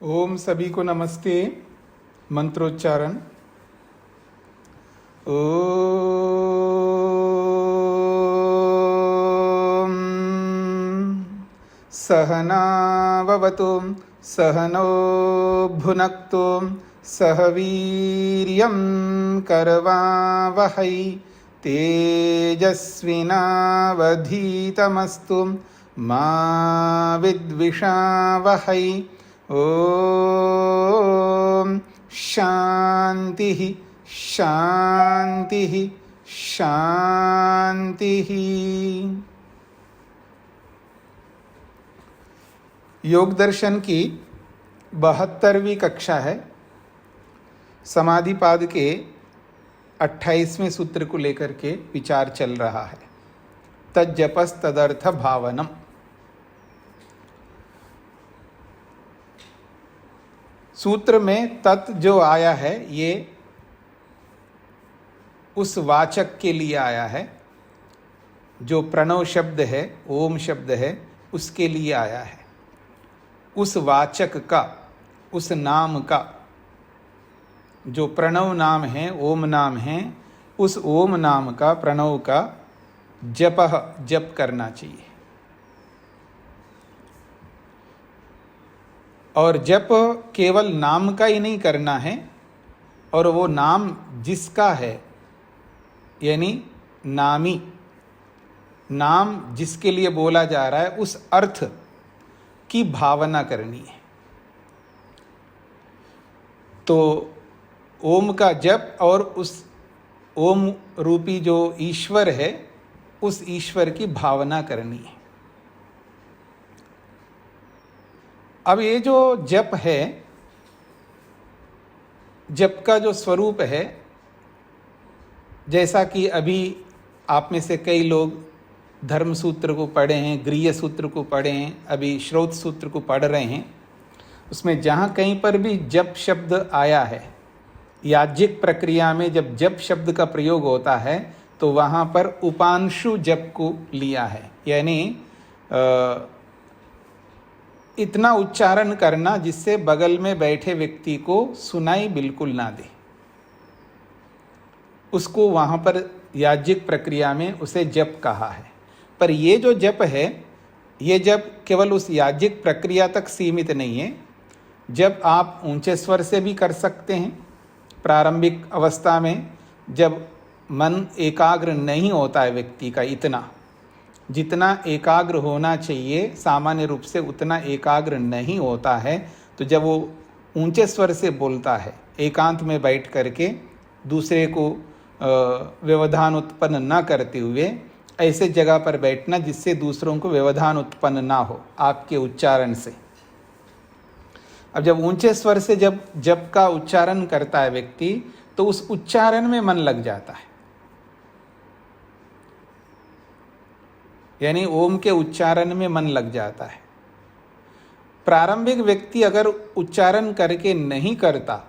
ओम सभी को नमस्ते। मंत्रोच्चारण। ओम सहनाववतु सहनो भुनक्तु सह वीर्यं करवावहै तेजस्विनावधीतमस्तु मा विद्विषावहै। ओम शांति शांति शांति। योग दर्शन की 72वीं कक्षा है। समाधिपाद के 28वें सूत्र को लेकर के विचार चल रहा है। तज्जपस तदर्थ भावनम। सूत्र में तत् जो आया है ये उस वाचक के लिए आया है जो प्रणव शब्द है, ओम शब्द है, उसके लिए आया है। उस वाचक का, उस नाम का, जो प्रणव नाम है, ओम नाम है, उस ओम नाम का, प्रणव का जप करना चाहिए। और जप केवल नाम का ही नहीं करना है, और वो नाम जिसका है, यानी नामी, नाम जिसके लिए बोला जा रहा है उस अर्थ की भावना करनी है। तो ओम का जप और उस ओम रूपी जो ईश्वर है उस ईश्वर की भावना करनी है। अब ये जो जप है, जप का जो स्वरूप है, जैसा कि अभी आप में से कई लोग धर्म सूत्र को पढ़े हैं, गृह्य सूत्र को पढ़े हैं, अभी श्रौत सूत्र को पढ़ रहे हैं, उसमें जहाँ कहीं पर भी जप शब्द आया है, याज्ञिक प्रक्रिया में जब जप शब्द का प्रयोग होता है तो वहाँ पर उपांशु जप को लिया है, यानी इतना उच्चारण करना जिससे बगल में बैठे व्यक्ति को सुनाई बिल्कुल ना दे, उसको वहाँ पर याज्ञिक प्रक्रिया में उसे जप कहा है। पर ये जो जप है, ये जप केवल उस याज्ञिक प्रक्रिया तक सीमित नहीं है। जब आप ऊंचे स्वर से भी कर सकते हैं। प्रारंभिक अवस्था में जब मन एकाग्र नहीं होता है व्यक्ति का, इतना जितना एकाग्र होना चाहिए सामान्य रूप से उतना एकाग्र नहीं होता है, तो जब वो ऊंचे स्वर से बोलता है एकांत में बैठ करके, दूसरे को व्यवधान उत्पन्न न करते हुए, ऐसे जगह पर बैठना जिससे दूसरों को व्यवधान उत्पन्न ना हो आपके उच्चारण से। अब जब ऊंचे स्वर से जब जप का उच्चारण करता है व्यक्ति, तो उस उच्चारण में मन लग जाता है, यानी ओम के उच्चारण में मन लग जाता है। प्रारंभिक व्यक्ति अगर उच्चारण करके नहीं करता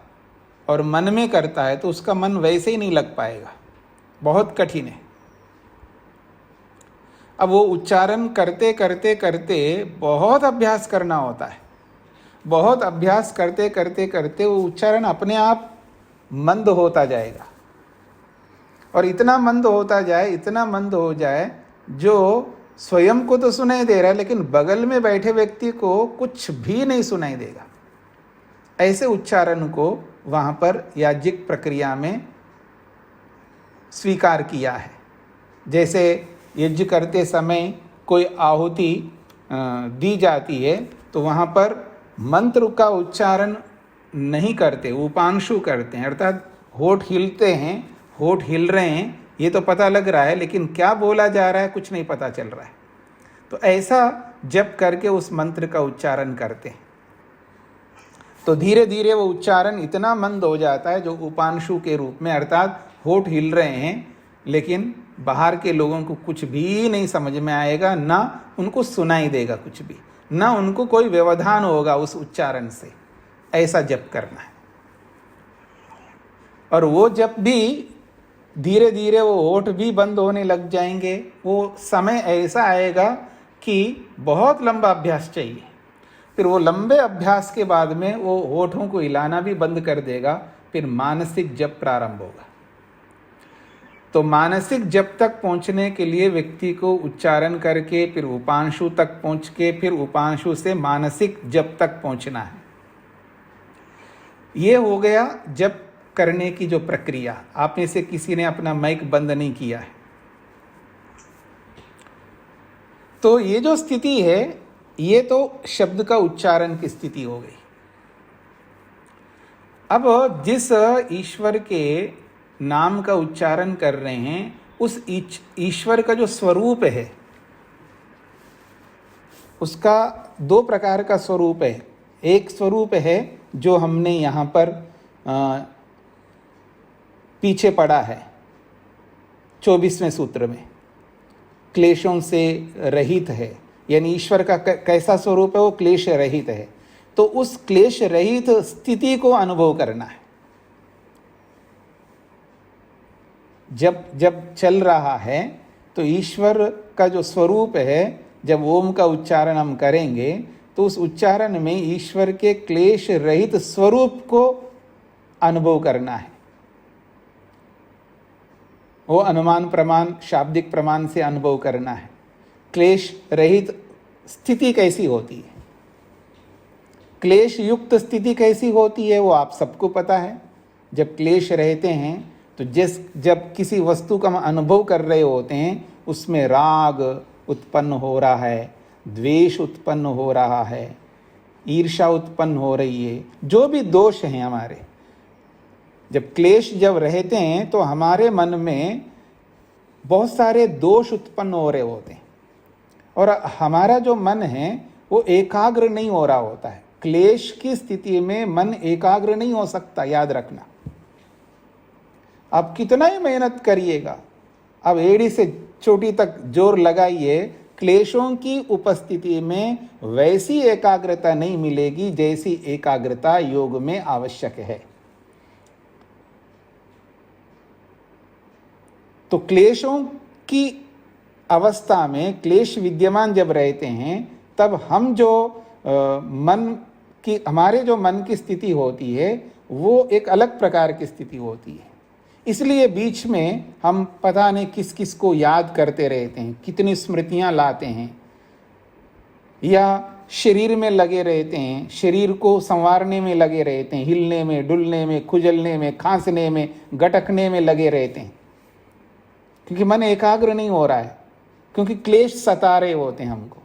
और मन में करता है तो उसका मन वैसे ही नहीं लग पाएगा, बहुत कठिन है। अब वो उच्चारण करते करते करते बहुत अभ्यास करना होता है। बहुत अभ्यास करते करते करते वो उच्चारण अपने आप मंद होता जाएगा, और इतना मंद होता जाए, इतना मंद हो जाए जो स्वयं को तो सुनाई दे रहा है लेकिन बगल में बैठे व्यक्ति को कुछ भी नहीं सुनाई देगा। ऐसे उच्चारण को वहाँ पर याज्ञिक प्रक्रिया में स्वीकार किया है। जैसे यज्ञ करते समय कोई आहुति दी जाती है तो वहाँ पर मंत्र का उच्चारण नहीं करते, उपांशु करते हैं, अर्थात होठ हिलते हैं, होठ हिल रहे हैं ये तो पता लग रहा है, लेकिन क्या बोला जा रहा है कुछ नहीं पता चल रहा है। तो ऐसा जप करके उस मंत्र का उच्चारण करते हैं, तो धीरे धीरे वो उच्चारण इतना मंद हो जाता है जो उपांशु के रूप में, अर्थात होठ हिल रहे हैं लेकिन बाहर के लोगों को कुछ भी नहीं समझ में आएगा, ना उनको सुनाई देगा कुछ भी, ना उनको कोई व्यवधान होगा उस उच्चारण से। ऐसा जप करना है। और वो जप भी धीरे धीरे वो होठ भी बंद होने लग जाएंगे। वो समय ऐसा आएगा कि बहुत लंबा अभ्यास चाहिए। फिर वो लंबे अभ्यास के बाद में वो होठों को हिलाना भी बंद कर देगा, फिर मानसिक जप प्रारंभ होगा। तो मानसिक जप तक पहुंचने के लिए व्यक्ति को उच्चारण करके फिर उपांशु तक पहुंच के फिर उपांशु से मानसिक जप तक पहुंचना है। ये हो गया जप करने की जो प्रक्रिया। आप में से किसी ने अपना माइक बंद नहीं किया है। तो ये जो स्थिति है, ये तो शब्द का उच्चारण की स्थिति हो गई। अब जिस ईश्वर के नाम का उच्चारण कर रहे हैं, उस ईश्वर का जो स्वरूप है, उसका दो प्रकार का स्वरूप है। एक स्वरूप है जो हमने यहाँ पर पीछे पढ़ा है 24वें सूत्र में, क्लेशों से रहित है, यानी ईश्वर का कैसा स्वरूप है, वो क्लेश रहित है। तो उस क्लेश रहित स्थिति को अनुभव करना है। जब चल रहा है तो ईश्वर का जो स्वरूप है, जब ओम का उच्चारण हम करेंगे तो उस उच्चारण में ईश्वर के क्लेश रहित स्वरूप को अनुभव करना है। वो अनुमान प्रमाण, शाब्दिक प्रमाण से अनुभव करना है। क्लेश रहित स्थिति कैसी होती है, क्लेश युक्त स्थिति कैसी होती है, वो आप सबको पता है। जब क्लेश रहते हैं तो जब किसी वस्तु का हम अनुभव कर रहे होते हैं, उसमें राग उत्पन्न हो रहा है, द्वेष उत्पन्न हो रहा है, ईर्ष्या उत्पन्न हो रही है, जो भी दोष हैं हमारे, जब क्लेश जब रहते हैं तो हमारे मन में बहुत सारे दोष उत्पन्न हो रहे होते हैं और हमारा जो मन है वो एकाग्र नहीं हो रहा होता है। क्लेश की स्थिति में मन एकाग्र नहीं हो सकता, याद रखना। आप कितना ही मेहनत करिएगा, अब एड़ी से चोटी तक जोर लगाइए, क्लेशों की उपस्थिति में वैसी एकाग्रता नहीं मिलेगी जैसी एकाग्रता योग में आवश्यक है। तो क्लेशों की अवस्था में, क्लेश विद्यमान जब रहते हैं, तब हम जो हमारे जो मन की स्थिति होती है वो एक अलग प्रकार की स्थिति होती है। इसलिए बीच में हम पता नहीं किस किस को याद करते रहते हैं, कितनी स्मृतियां लाते हैं, या शरीर में लगे रहते हैं, शरीर को संवारने में लगे रहते हैं, हिलने में, डुलने में, खुजलने में, खांसने में, गटकने में लगे रहते हैं, क्योंकि मन एकाग्र नहीं हो रहा है, क्योंकि क्लेश सता रहे होते हैं हमको।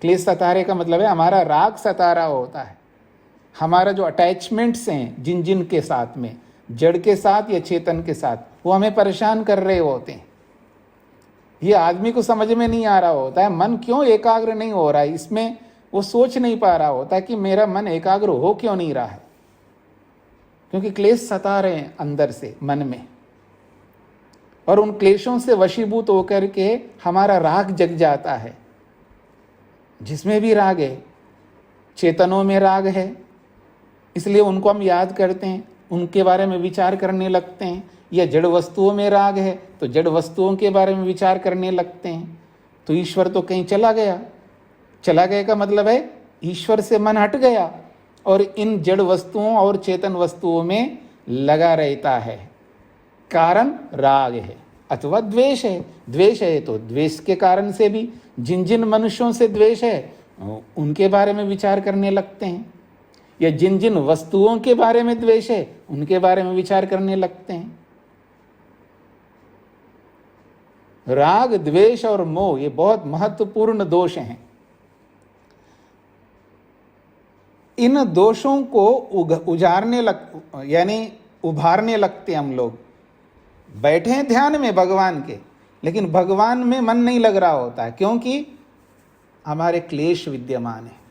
क्लेश सतारे का मतलब है हमारा राग सता रहा होता है, हमारा जो अटैचमेंट्स हैं जिन जिन के साथ में, जड़ के साथ या चेतन के साथ, वो हमें परेशान कर रहे होते हैं। ये आदमी को समझ में नहीं आ रहा होता है मन क्यों एकाग्र नहीं हो रहा है, इसमें वो सोच नहीं पा रहा होता कि मेरा मन एकाग्र हो क्यों नहीं रहा है, क्योंकि क्लेश सता रहे हैं अंदर से मन में, और उन क्लेशों से वशीभूत होकर के हमारा राग जग जाता है। जिसमें भी राग है, चेतनों में राग है, इसलिए उनको हम याद करते हैं, उनके बारे में विचार करने लगते हैं। या जड़ वस्तुओं में राग है तो जड़ वस्तुओं के बारे में विचार करने लगते हैं। तो ईश्वर तो कहीं चला गया, चला गया का मतलब है ईश्वर से मन हट गया और इन जड़ वस्तुओं और चेतन वस्तुओं में लगा रहता है। कारण राग है अथवा द्वेष है। द्वेष है तो द्वेष के कारण से भी जिन जिन मनुष्यों से द्वेष है उनके बारे में विचार करने लगते हैं, या जिन जिन वस्तुओं के बारे में द्वेष है उनके बारे में विचार करने लगते हैं। राग, द्वेष और मोह ये बहुत महत्वपूर्ण दोष हैं। इन दोषों को यानी उभारने लगते हम लोग। बैठे हैं ध्यान में भगवान के, लेकिन भगवान में मन नहीं लग रहा होता है, क्योंकि हमारे क्लेश विद्यमान है।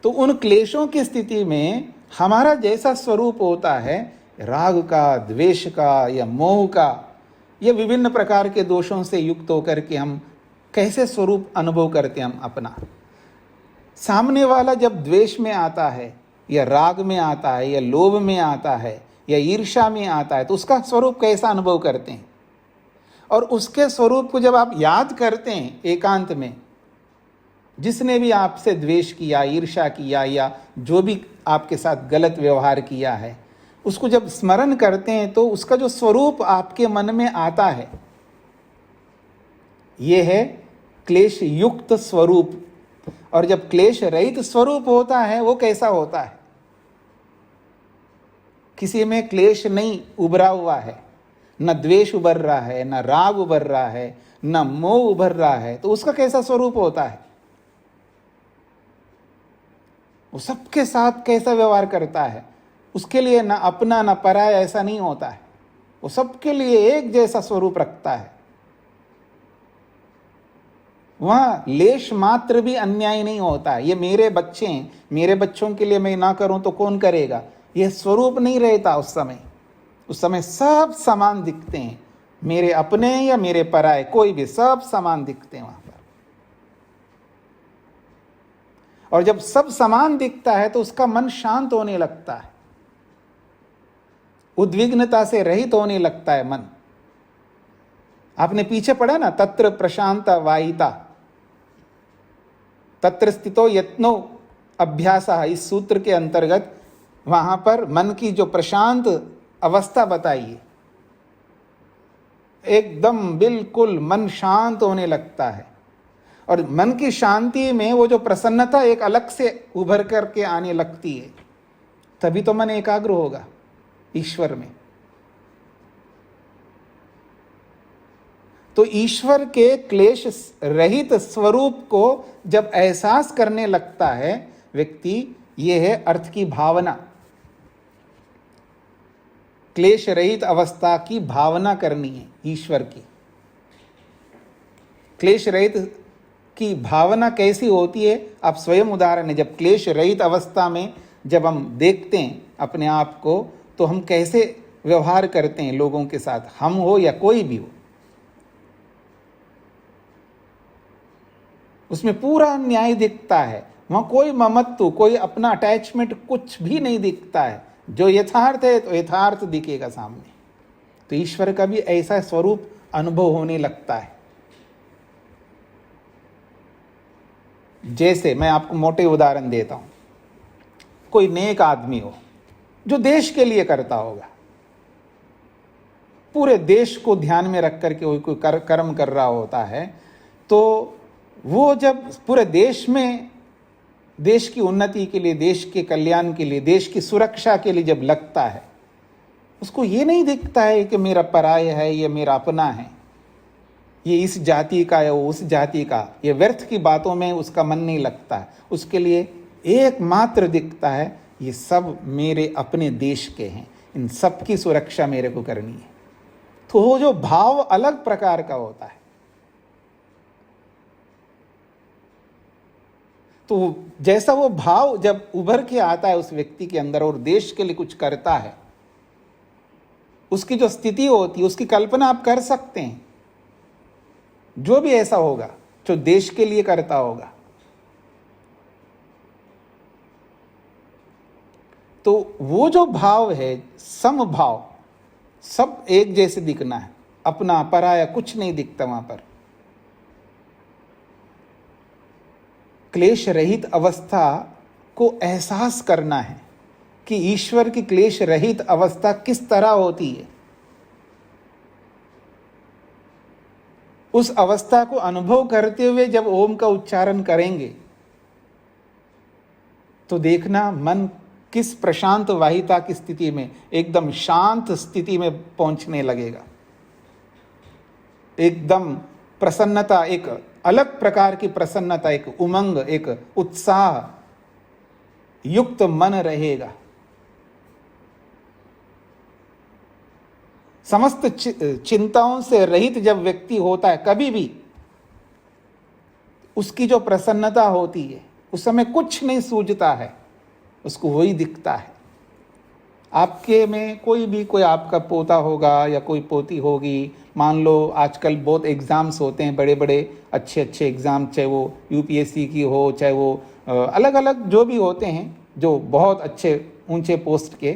तो उन क्लेशों की स्थिति में हमारा जैसा स्वरूप होता है, राग का, द्वेष का या मोह का, ये विभिन्न प्रकार के दोषों से युक्त होकर के हम कैसे स्वरूप अनुभव करते हैं हम अपना। सामने वाला जब द्वेष में आता है या राग में आता है या लोभ में आता है या ईर्ष्या में आता है, तो उसका स्वरूप कैसा अनुभव करते हैं। और उसके स्वरूप को जब आप याद करते हैं एकांत में, जिसने भी आपसे द्वेष किया, ईर्ष्या किया, या जो भी आपके साथ गलत व्यवहार किया है, उसको जब स्मरण करते हैं तो उसका जो स्वरूप आपके मन में आता है, यह है क्लेश युक्त स्वरूप। और जब क्लेश रहित स्वरूप होता है, वो कैसा होता है? किसी में क्लेश नहीं उभरा हुआ है, न द्वेष उभर रहा है, न राग उभर रहा है, न मोह उभर रहा है, तो उसका कैसा स्वरूप होता है? वो सबके साथ कैसा व्यवहार करता है? उसके लिए ना अपना ना पराया ऐसा नहीं होता है। वो सबके लिए एक जैसा स्वरूप रखता है। वहां लेश मात्र भी अन्याय नहीं होता है। ये मेरे बच्चे हैं, मेरे बच्चों के लिए मैं ना करूं तो कौन करेगा, यह स्वरूप नहीं रहता उस समय। उस समय सब समान दिखते हैं, मेरे अपने या मेरे पराये, कोई भी, सब समान दिखते हैं वहां पर। और जब सब समान दिखता है तो उसका मन शांत होने लगता है, उद्विग्नता से रहित होने लगता है मन। आपने पीछे पढ़ा ना, तत्र प्रशांत वायिता तत्र स्थितो यत्नो अभ्यास, इस सूत्र के अंतर्गत वहां पर मन की जो प्रशांत अवस्था बताइए, एकदम बिल्कुल मन शांत होने लगता है। और मन की शांति में वो जो प्रसन्नता एक अलग से उभर करके आने लगती है, तभी तो मन एकाग्र होगा ईश्वर में। तो ईश्वर के क्लेश रहित स्वरूप को जब एहसास करने लगता है व्यक्ति, ये है अर्थ की भावना। क्लेश रहित अवस्था की भावना करनी है ईश्वर की। क्लेश रहित की भावना कैसी होती है, आप स्वयं उदाहरण है। जब क्लेश रहित अवस्था में जब हम देखते हैं अपने आप को, तो हम कैसे व्यवहार करते हैं लोगों के साथ, हम हो या कोई भी हो, उसमें पूरा न्याय दिखता है। वहां कोई ममत्व, कोई अपना अटैचमेंट कुछ भी नहीं दिखता है। जो यथार्थ है तो यथार्थ दिखेगा सामने। तो ईश्वर का भी ऐसा स्वरूप अनुभव होने लगता है। जैसे मैं आपको मोटे उदाहरण देता हूं, कोई नेक आदमी हो जो देश के लिए करता होगा, पूरे देश को ध्यान में रख करके कोई कर्म कर रहा होता है, तो वो जब पूरे देश में देश की उन्नति के लिए, देश के कल्याण के लिए, देश की सुरक्षा के लिए जब लगता है, उसको ये नहीं दिखता है कि मेरा पराय है, ये मेरा अपना है, ये इस जाति का है, वो उस जाति का, ये व्यर्थ की बातों में उसका मन नहीं लगता है। उसके लिए एकमात्र दिखता है, ये सब मेरे अपने देश के हैं, इन सब की सुरक्षा मेरे को करनी है। तो वो जो भाव अलग प्रकार का होता है। तो जैसा वो भाव जब उभर के आता है उस व्यक्ति के अंदर और देश के लिए कुछ करता है, उसकी जो स्थिति होती है उसकी कल्पना आप कर सकते हैं। जो भी ऐसा होगा जो देश के लिए करता होगा, तो वो जो भाव है, समभाव, सब एक जैसे दिखना है, अपना पराया कुछ नहीं दिखता वहां पर। क्लेश रहित अवस्था को एहसास करना है कि ईश्वर की क्लेश रहित अवस्था किस तरह होती है। उस अवस्था को अनुभव करते हुए जब ओम का उच्चारण करेंगे तो देखना मन किस प्रशांत वाहिता की स्थिति में, एकदम शांत स्थिति में पहुंचने लगेगा। एकदम प्रसन्नता, एक अलग प्रकार की प्रसन्नता, एक उमंग, एक उत्साह युक्त मन रहेगा। समस्त चिंताओं से रहित जब व्यक्ति होता है, कभी भी उसकी जो प्रसन्नता होती है, उस समय कुछ नहीं सूझता है, उसको वही दिखता है। आपके में कोई आपका पोता होगा या कोई पोती होगी, मान लो आजकल बहुत एग्ज़ाम्स होते हैं, बड़े बड़े अच्छे अच्छे एग्ज़ाम, चाहे वो यूपीएससी की हो, चाहे वो अलग अलग जो भी होते हैं, जो बहुत अच्छे ऊंचे पोस्ट के।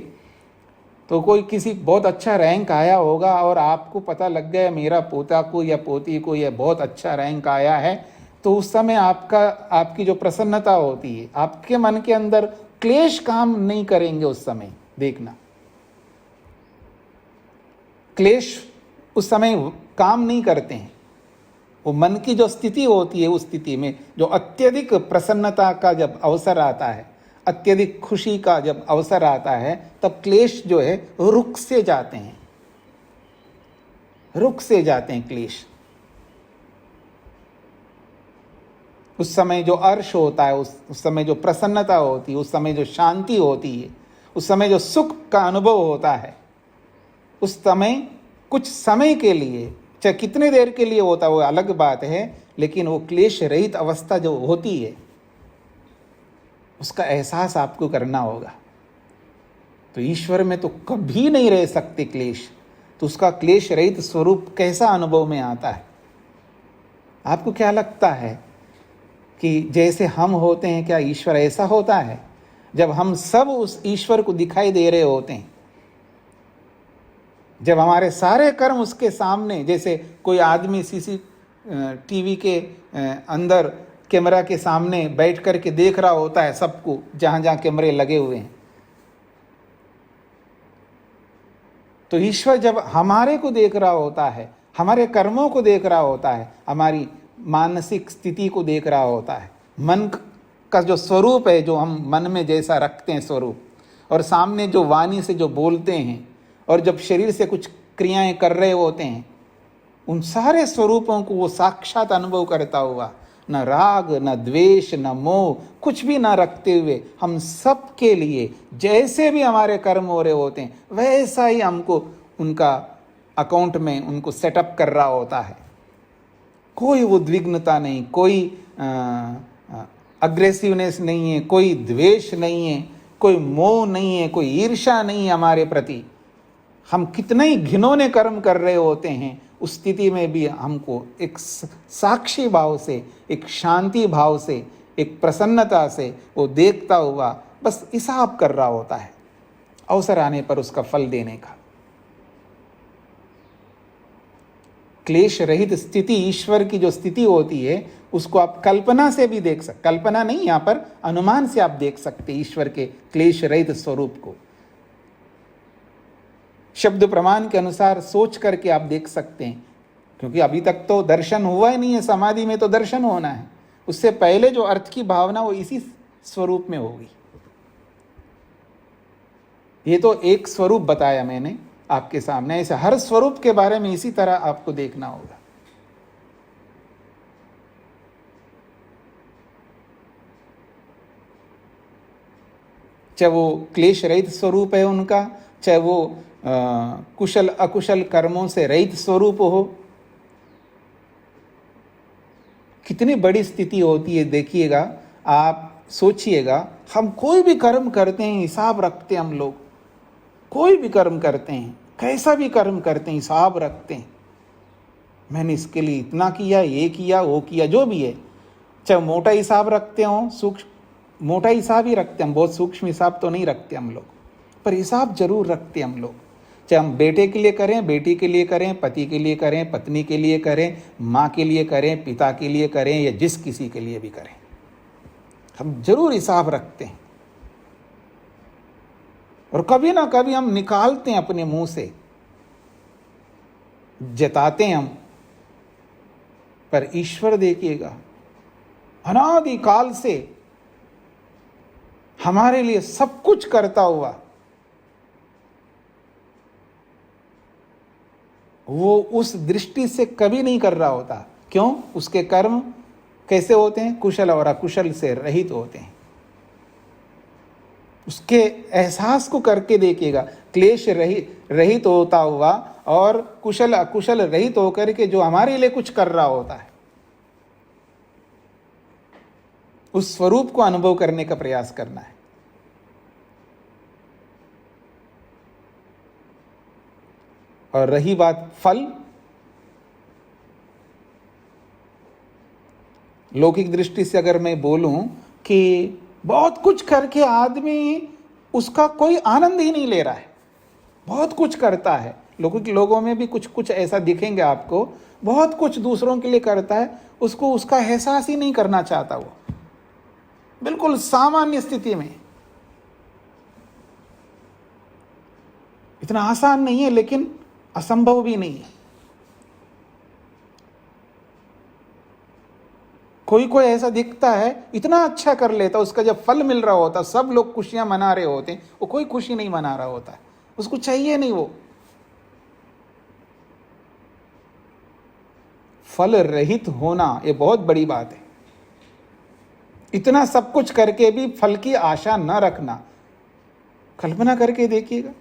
तो कोई किसी बहुत अच्छा रैंक आया होगा और आपको पता लग गया मेरा पोता को या पोती को यह बहुत अच्छा रैंक आया है, तो उस समय आपकी जो प्रसन्नता होती है, आपके मन के अंदर क्लेश काम नहीं करेंगे उस समय। देखना, क्लेश उस समय काम नहीं करते हैं। वो मन की जो स्थिति होती है, उस स्थिति में जो अत्यधिक प्रसन्नता का जब अवसर आता है, अत्यधिक खुशी का जब अवसर आता है, तब क्लेश जो है रुक से जाते हैं, रुक से जाते हैं क्लेश। उस समय जो अर्श होता है, उस समय जो प्रसन्नता होती है, उस समय जो शांति होती है, उस समय जो सुख का अनुभव होता है, उस समय कुछ समय के लिए, चाहे कितने देर के लिए होता है वो अलग बात है, लेकिन वो क्लेश रहित अवस्था जो होती है उसका एहसास आपको करना होगा। तो ईश्वर में तो कभी नहीं रह सकते क्लेश, तो उसका क्लेश रहित स्वरूप कैसा अनुभव में आता है? आपको क्या लगता है कि जैसे हम होते हैं, क्या ईश्वर ऐसा होता है? जब हम सब उस ईश्वर को दिखाई दे रहे होते हैं, जब हमारे सारे कर्म उसके सामने, जैसे कोई आदमी टीवी के अंदर कैमरा के सामने बैठ कर के देख रहा होता है सबको, जहाँ जहाँ कैमरे लगे हुए हैं, तो ईश्वर जब हमारे को देख रहा होता है, हमारे कर्मों को देख रहा होता है, हमारी मानसिक स्थिति को देख रहा होता है, मन का जो स्वरूप है, जो हम मन में जैसा रखते हैं स्वरूप, और सामने जो वाणी से जो बोलते हैं, और जब शरीर से कुछ क्रियाएं कर रहे होते हैं, उन सारे स्वरूपों को वो साक्षात अनुभव करता हुआ, न राग न द्वेष न मोह कुछ भी ना रखते हुए, हम सब के लिए जैसे भी हमारे कर्म हो रहे होते हैं वैसा ही हमको उनका अकाउंट में उनको सेटअप कर रहा होता है। कोई उद्विग्नता नहीं, कोई अग्रेसिवनेस नहीं है, कोई द्वेष नहीं है, कोई मोह नहीं है, कोई ईर्ष्या नहीं है हमारे प्रति। हम कितने ही घिनौने कर्म कर रहे होते हैं, उस स्थिति में भी हमको एक साक्षी भाव से, एक शांति भाव से, एक प्रसन्नता से वो देखता हुआ बस हिसाब कर रहा होता है, अवसर आने पर उसका फल देने का। क्लेश रहित स्थिति ईश्वर की जो स्थिति होती है, उसको आप कल्पना से भी देख सकते, कल्पना नहीं, यहाँ पर अनुमान से आप देख सकते ईश्वर के क्लेश रहित स्वरूप को। शब्द प्रमाण के अनुसार सोच करके आप देख सकते हैं, क्योंकि अभी तक तो दर्शन हुआ ही नहीं है, समाधि में तो दर्शन होना है। उससे पहले जो अर्थ की भावना वो इसी स्वरूप में होगी। ये तो एक स्वरूप बताया मैंने आपके सामने, ऐसे हर स्वरूप के बारे में इसी तरह आपको देखना होगा। चाहे वो क्लेश रहित स्वरूप है उनका, चाहे वो कुशल अकुशल कर्मों से रहित स्वरूप हो, कितनी बड़ी स्थिति होती है। देखिएगा, आप सोचिएगा, हम कोई भी कर्म करते हैं हिसाब रखते हैं, हम लोग कोई भी कर्म करते हैं, कैसा भी कर्म करते हैं हिसाब रखते हैं, मैंने इसके लिए इतना किया, ये किया, वो किया, जो भी है। चाहे मोटा हिसाब रखते हो, सूक्ष्म मोटा हिसाब ही रखते हैं हम, बहुत सूक्ष्म हिसाब तो नहीं रखते हम लोग, पर हिसाब जरूर रखते हैं हम लोग। चाहे हम बेटे के लिए करें, बेटी के लिए करें, पति के लिए करें, पत्नी के लिए करें, माँ के लिए करें, पिता के लिए करें, या जिस किसी के लिए भी करें, हम जरूर हिसाब रखते हैं। और कभी ना कभी हम निकालते हैं अपने मुंह से, जताते हैं हम। पर ईश्वर देखिएगा, अनादि काल से हमारे लिए सब कुछ करता हुआ, वो उस दृष्टि से कभी नहीं कर रहा होता। क्यों? उसके कर्म कैसे होते हैं? कुशल और अकुशल से रहित होते हैं। उसके एहसास को करके देखिएगा, क्लेश रहित होता हुआ और कुशल अकुशल रहित होकर के जो हमारे लिए कुछ कर रहा होता है, उस स्वरूप को अनुभव करने का प्रयास करना है। और रही बात फल, लौकिक दृष्टि से अगर मैं बोलूं कि बहुत कुछ करके आदमी उसका कोई आनंद ही नहीं ले रहा है, बहुत कुछ करता है लोगों में भी कुछ कुछ ऐसा दिखेंगे आपको, बहुत कुछ दूसरों के लिए करता है, उसको उसका एहसास ही नहीं करना चाहता, वो बिल्कुल सामान्य स्थिति में। इतना आसान नहीं है लेकिन असंभव भी नहीं है। कोई कोई ऐसा दिखता है, इतना अच्छा कर लेता, उसका जब फल मिल रहा होता, सब लोग खुशियां मना रहे होते, वो कोई खुशी नहीं मना रहा होता, उसको चाहिए नहीं वो। फल रहित होना ये बहुत बड़ी बात है। इतना सब कुछ करके भी फल की आशा न रखना, कल्पना करके देखिएगा।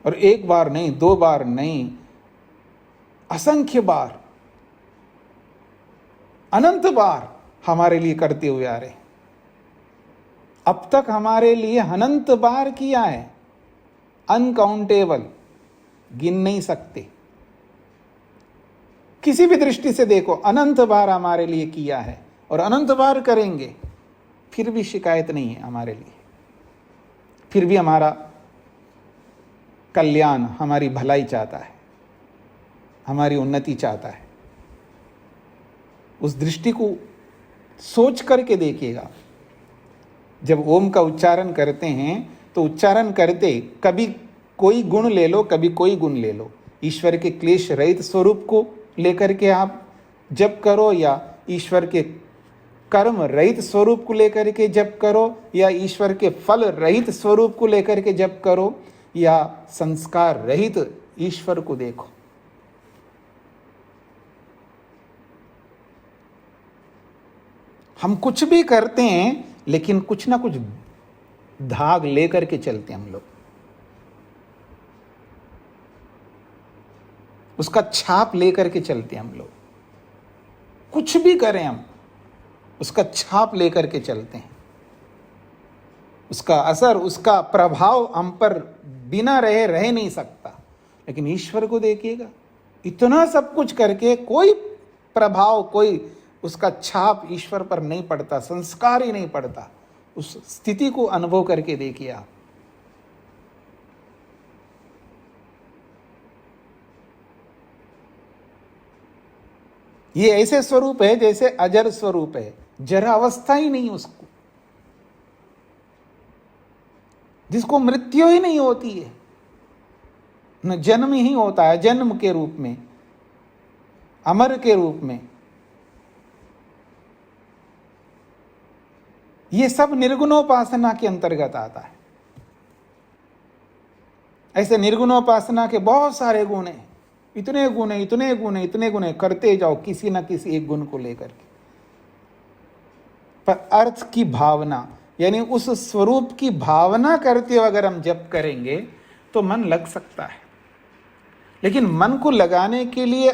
और एक बार नहीं, 2 बार नहीं, असंख्य बार, अनंत बार हमारे लिए करते हुए आ रहे। अब तक हमारे लिए अनंत बार किया है, अनकाउंटेबल, गिन नहीं सकते। किसी भी दृष्टि से देखो, अनंत बार हमारे लिए किया है और अनंत बार करेंगे, फिर भी शिकायत नहीं है हमारे लिए। फिर भी हमारा कल्याण, हमारी भलाई चाहता है, हमारी उन्नति चाहता है। उस दृष्टि को सोच करके देखिएगा। जब ओम का उच्चारण करते हैं तो उच्चारण करते कभी कोई गुण ले लो, कभी कोई गुण ले लो। ईश्वर के क्लेश रहित स्वरूप को लेकर के आप जप करो, या ईश्वर के कर्म रहित स्वरूप को लेकर के जप करो, या ईश्वर के फल रहित स्वरूप को लेकर के जप करो, या संस्कार रहित ईश्वर को देखो। हम कुछ भी करते हैं लेकिन कुछ ना कुछ धाग लेकर के चलते हैं हम लोग, उसका छाप लेकर के चलते हैं हम लोग। कुछ भी करें हम, उसका छाप लेकर के चलते हैं। उसका असर, उसका प्रभाव हम पर बिना रह नहीं सकता। लेकिन ईश्वर को देखिएगा, इतना सब कुछ करके कोई प्रभाव, कोई उसका छाप ईश्वर पर नहीं पड़ता, संस्कार ही नहीं पड़ता। उस स्थिति को अनुभव करके देखिए आप। ये ऐसे स्वरूप है जैसे अजर स्वरूप है, जरा अवस्था ही नहीं उसको, जिसको मृत्यु ही नहीं होती है, न जन्म ही होता है, जन्म के रूप में, अमर के रूप में। ये सब निर्गुणोपासना के अंतर्गत आता है। ऐसे निर्गुणोपासना के बहुत सारे गुण हैं, इतने गुण हैं, इतने गुण हैं, इतने गुण हैं, करते जाओ किसी न किसी एक गुण को लेकर के। पर अर्थ की भावना, यानी उस स्वरूप की भावना करते हुए अगर हम जप करेंगे तो मन लग सकता है। लेकिन मन को लगाने के लिए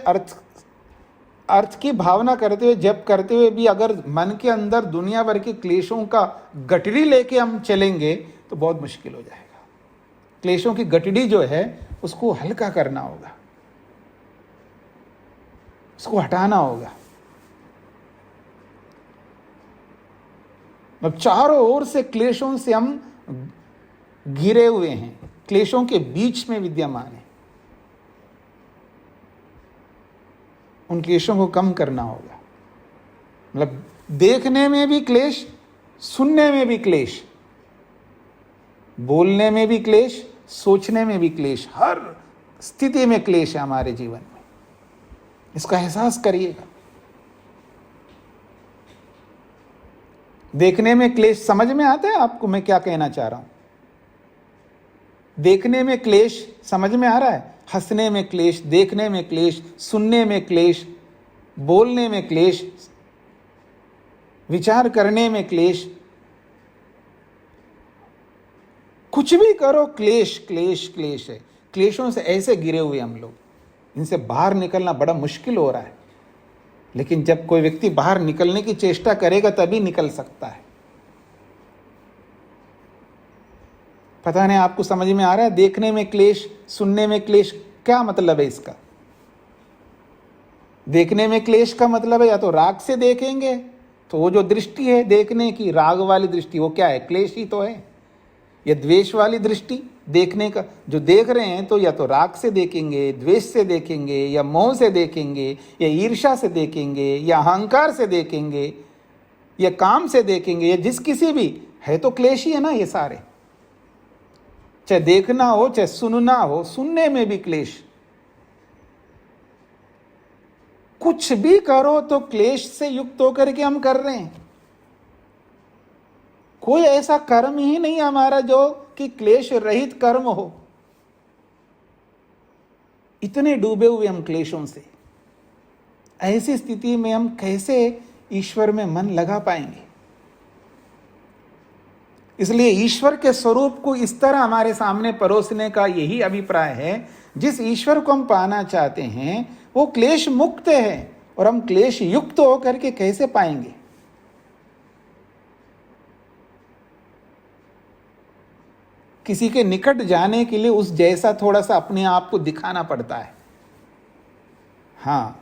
अर्थ की भावना करते हुए, जप करते हुए भी अगर मन के अंदर दुनिया भर के क्लेशों का गठरी लेके हम चलेंगे तो बहुत मुश्किल हो जाएगा। क्लेशों की गठरी जो है उसको हल्का करना होगा, उसको हटाना होगा। अब चारों ओर से क्लेशों से हम घिरे हुए हैं, क्लेशों के बीच में विद्यमान है। उन क्लेशों को कम करना होगा। मतलब देखने में भी क्लेश, सुनने में भी क्लेश, बोलने में भी क्लेश, सोचने में भी क्लेश, हर स्थिति में क्लेश है हमारे जीवन में। इसका एहसास करिएगा। देखने में क्लेश समझ में आता है आपको मैं क्या कहना चाह रहा हूं? देखने में क्लेश समझ में आ रहा है? हंसने में क्लेश, देखने में क्लेश, सुनने में क्लेश, बोलने में क्लेश, विचार करने में क्लेश, कुछ भी करो क्लेश क्लेश क्लेश है। क्लेशों से ऐसे गिरे हुए हम लोग, इनसे बाहर निकलना बड़ा मुश्किल हो रहा है। लेकिन जब कोई व्यक्ति बाहर निकलने की चेष्टा करेगा तभी निकल सकता है। पता नहीं आपको समझ में आ रहा है? देखने में क्लेश, सुनने में क्लेश, क्या मतलब है इसका? देखने में क्लेश का मतलब है या तो राग से देखेंगे तो वो जो दृष्टि है देखने की, राग वाली दृष्टि, वो क्या है? क्लेश ही तो है। या द्वेष वाली दृष्टि, देखने का, जो देख रहे हैं तो या तो राग से देखेंगे, द्वेष से देखेंगे, या मोह से देखेंगे, या ईर्ष्या से देखेंगे, या अहंकार से देखेंगे, या काम से देखेंगे, या जिस किसी भी है तो क्लेश ही है ना ये सारे। चाहे देखना हो चाहे सुनना हो, सुनने में भी क्लेश। कुछ भी करो तो क्लेश से युक्त होकर के हम कर रहे हैं। कोई ऐसा कर्म ही नहीं हमारा जो कि क्लेश रहित कर्म हो। इतने डूबे हुए हम क्लेशों से। ऐसी स्थिति में हम कैसे ईश्वर में मन लगा पाएंगे? इसलिए ईश्वर के स्वरूप को इस तरह हमारे सामने परोसने का यही अभिप्राय है। जिस ईश्वर को हम पाना चाहते हैं वो क्लेश मुक्त है, और हम क्लेश युक्त होकर के कैसे पाएंगे? किसी के निकट जाने के लिए उस जैसा थोड़ा सा अपने आप को दिखाना पड़ता है। हाँ,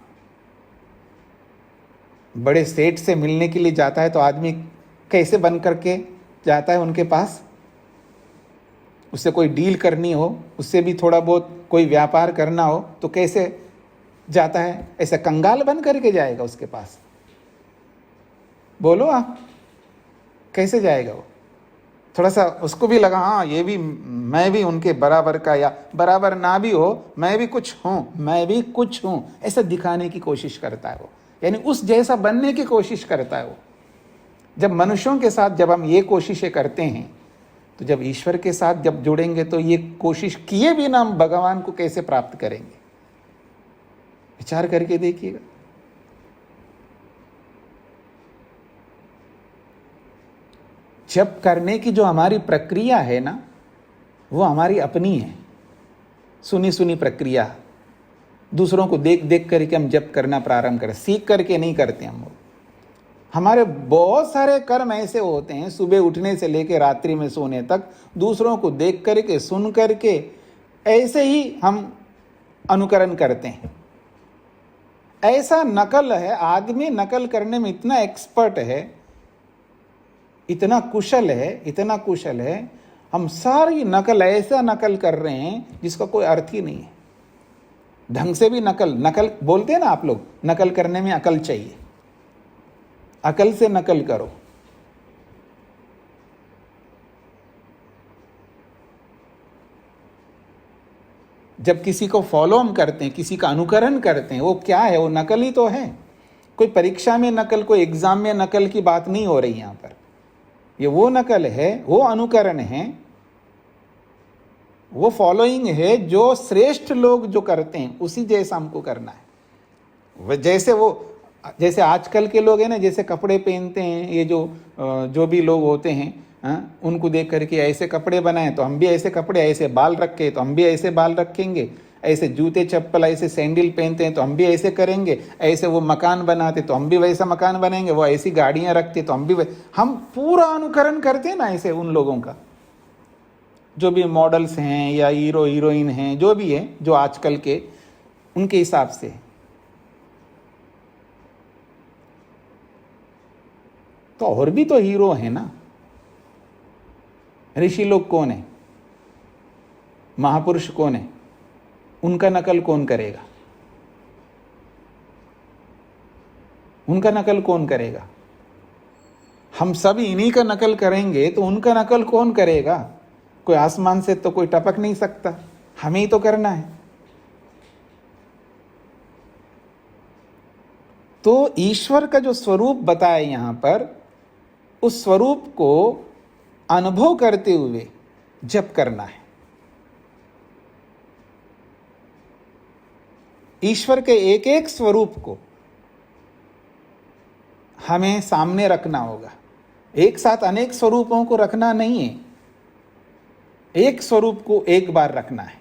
बड़े सेठ से मिलने के लिए जाता है तो आदमी कैसे बन करके जाता है उनके पास? उससे कोई डील करनी हो, उससे भी थोड़ा बहुत कोई व्यापार करना हो तो कैसे जाता है? ऐसे कंगाल बन करके जाएगा उसके पास? बोलो आप, कैसे जाएगा वो? थोड़ा सा उसको भी लगा हाँ ये भी, मैं भी उनके बराबर का, या बराबर ना भी हो मैं भी कुछ हूँ, मैं भी कुछ हूँ, ऐसा दिखाने की कोशिश करता है वो। यानी उस जैसा बनने की कोशिश करता है वो। जब मनुष्यों के साथ जब हम ये कोशिशें करते हैं तो जब ईश्वर के साथ जब जुड़ेंगे तो ये कोशिश किए बिना हम भगवान को कैसे प्राप्त करेंगे? विचार करके देखिएगा। जप करने की जो हमारी प्रक्रिया है ना, वो हमारी अपनी है, सुनी सुनी प्रक्रिया। दूसरों को देख देख करके हम जप करना प्रारंभ करें, सीख करके नहीं करते हम लोग। हमारे बहुत सारे कर्म ऐसे होते हैं, सुबह उठने से लेकर रात्रि में सोने तक दूसरों को देख करके, सुन करके ऐसे ही हम अनुकरण करते हैं। ऐसा नकल है, आदमी नकल करने में इतना एक्सपर्ट है, इतना कुशल है, इतना कुशल है। हम सारी नकल ऐसा नकल कर रहे हैं जिसका कोई अर्थ ही नहीं है। ढंग से भी नकल, नकल बोलते हैं ना आप लोग, नकल करने में अकल चाहिए। अकल से नकल करो। जब किसी को फॉलो हम करते हैं, किसी का अनुकरण करते हैं, वो क्या है? वो नकल ही तो है। कोई परीक्षा में नकल, कोई एग्जाम में नकल की बात नहीं हो रही यहां पर। ये वो नकल है, वो अनुकरण है, वो फॉलोइंग है जो श्रेष्ठ लोग जो करते हैं उसी जैसा हमको करना है। जैसे आजकल के लोग हैं ना, जैसे कपड़े पहनते हैं, ये जो भी लोग होते हैं, उनको देख करके ऐसे कपड़े बनाए तो हम भी ऐसे कपड़े, ऐसे बाल रखे तो हम भी ऐसे बाल रखेंगे, ऐसे जूते चप्पल ऐसे सैंडल पहनते हैं तो हम भी ऐसे करेंगे, ऐसे वो मकान बनाते तो हम भी वैसा मकान बनाएंगे, वो ऐसी गाड़ियां रखते तो हम भी हम पूरा अनुकरण करते हैं ना ऐसे उन लोगों का, जो भी मॉडल्स हैं या हीरो हीरोइन हैं, जो भी है, जो आजकल के, उनके हिसाब से। तो और भी तो हीरो है ना। ऋषि लोग कौन है? महापुरुष कौन है? उनका नकल कौन करेगा? उनका नकल कौन करेगा? हम सब इन्हीं का नकल करेंगे तो उनका नकल कौन करेगा? कोई आसमान से तो कोई टपक नहीं सकता, हमें ही तो करना है। तो ईश्वर का जो स्वरूप बताया यहां पर, उस स्वरूप को अनुभव करते हुए जप करना है। ईश्वर के एक एक स्वरूप को हमें सामने रखना होगा। एक साथ अनेक स्वरूपों को रखना नहीं है, एक स्वरूप को एक बार रखना है।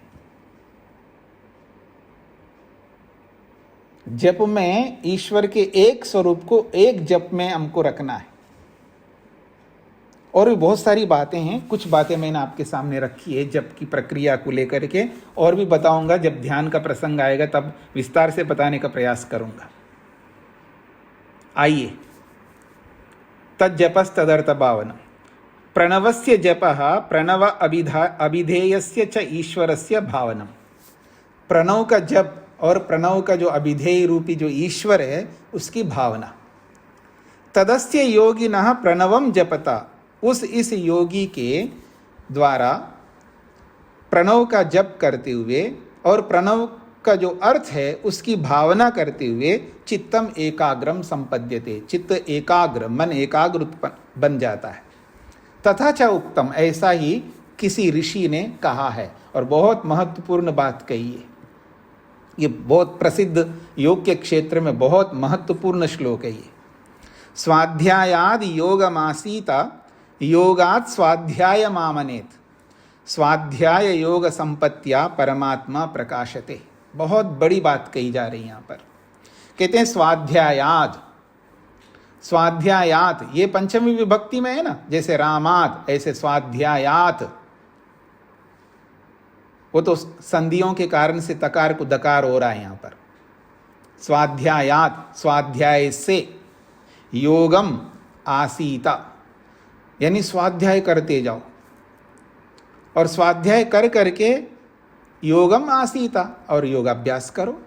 जप में ईश्वर के एक स्वरूप को एक जप में हमको रखना है। और भी बहुत सारी बातें हैं, कुछ बातें मैंने आपके सामने रखी है जप की प्रक्रिया को लेकर के, और भी बताऊंगा जब ध्यान का प्रसंग आएगा, तब विस्तार से बताने का प्रयास करूंगा। आइए, तज्जपस तदर्थ भावनम। प्रणवस्य जपः प्रणव अभिधेयस्य च ईश्वरस्य भावनम। प्रणव का जप और प्रणव का जो अभिधेय रूपी जो ईश्वर है उसकी भावना। तदस्य योगिनः प्रणवम जपता, इस योगी के द्वारा प्रणव का जप करते हुए और प्रणव का जो अर्थ है उसकी भावना करते हुए चित्तम एकाग्रम संपद्यते, चित्त एकाग्र, मन एकाग्र बन जाता है। तथा च उक्तम, ऐसा ही किसी ऋषि ने कहा है और बहुत महत्वपूर्ण बात कही है। ये बहुत प्रसिद्ध योग के क्षेत्र में बहुत महत्वपूर्ण श्लोक है ये। स्वाध्यायाद योगमासीता योगात् स्वाध्याय मामनेत, स्वाध्याय योग संपत्तिया परमात्मा प्रकाशते। बहुत बड़ी बात कही जा रही है यहाँ पर। कहते हैं स्वाध्यायाद, स्वाध्यायात ये पंचमी विभक्ति में है ना, जैसे रामात ऐसे स्वाध्यायात, वो तो संधियों के कारण से तकार को दकार हो रहा है यहाँ पर। स्वाध्यायात, स्वाध्याय से, योगम आसीता यानी स्वाध्याय करते जाओ, और स्वाध्याय कर करके योगम आसीता और योगाभ्यास करो।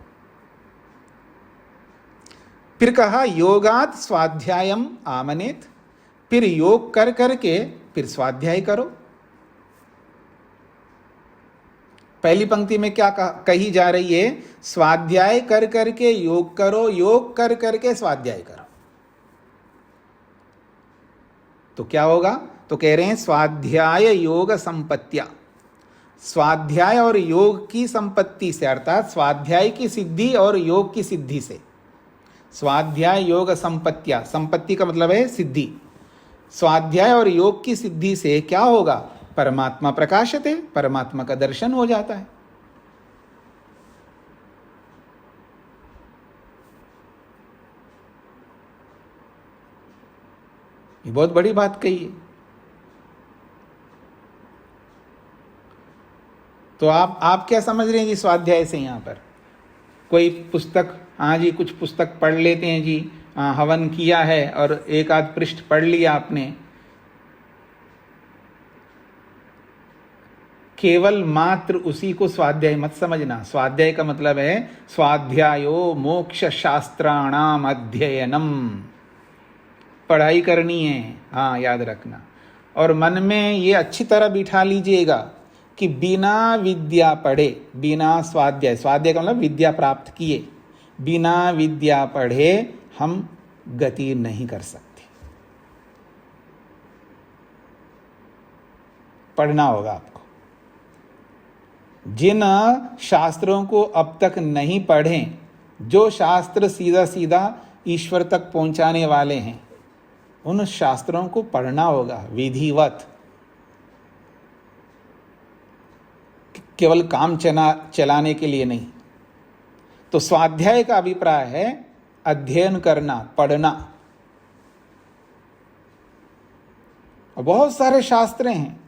फिर कहा योगात स्वाध्यायम आमनेत, फिर योग कर करके फिर स्वाध्याय करो। पहली पंक्ति में क्या कही जा रही है? स्वाध्याय कर करके योग करो, योग कर करके स्वाध्याय करो। तो क्या होगा? तो कह रहे हैं स्वाध्याय योग संपत्तिया, स्वाध्याय और योग की संपत्ति से, अर्थात स्वाध्याय की सिद्धि और योग की सिद्धि से। स्वाध्याय योग संपत्तिया, संपत्ति का मतलब है सिद्धि। स्वाध्याय और योग की सिद्धि से क्या होगा? परमात्मा प्रकाशते, परमात्मा का दर्शन हो जाता है। ये बहुत बड़ी बात कही है। तो आप क्या समझ रहे हैं जी स्वाध्याय से? यहाँ पर कोई पुस्तक, हाँ जी कुछ पुस्तक पढ़ लेते हैं जी, हवन किया है और एक आध पृष्ठ पढ़ लिया आपने, केवल मात्र उसी को स्वाध्याय मत समझना। स्वाध्याय का मतलब है स्वाध्यायो मोक्ष शास्त्राणाम अध्ययनम, पढ़ाई करनी है, हाँ याद रखना। और मन में ये अच्छी तरह बिठा लीजिएगा कि बिना विद्या पढ़े, बिना स्वाध्याय, स्वाध्याय का मतलब विद्या प्राप्त किए, बिना विद्या पढ़े हम गति नहीं कर सकते। पढ़ना होगा आपको। जिन शास्त्रों को अब तक नहीं पढ़े, जो शास्त्र सीधा सीधा ईश्वर तक पहुंचाने वाले हैं, उन शास्त्रों को पढ़ना होगा विधिवत, केवल काम चलाने के लिए नहीं। तो स्वाध्याय का अभिप्राय है अध्ययन करना, पढ़ना। और बहुत सारे शास्त्र हैं,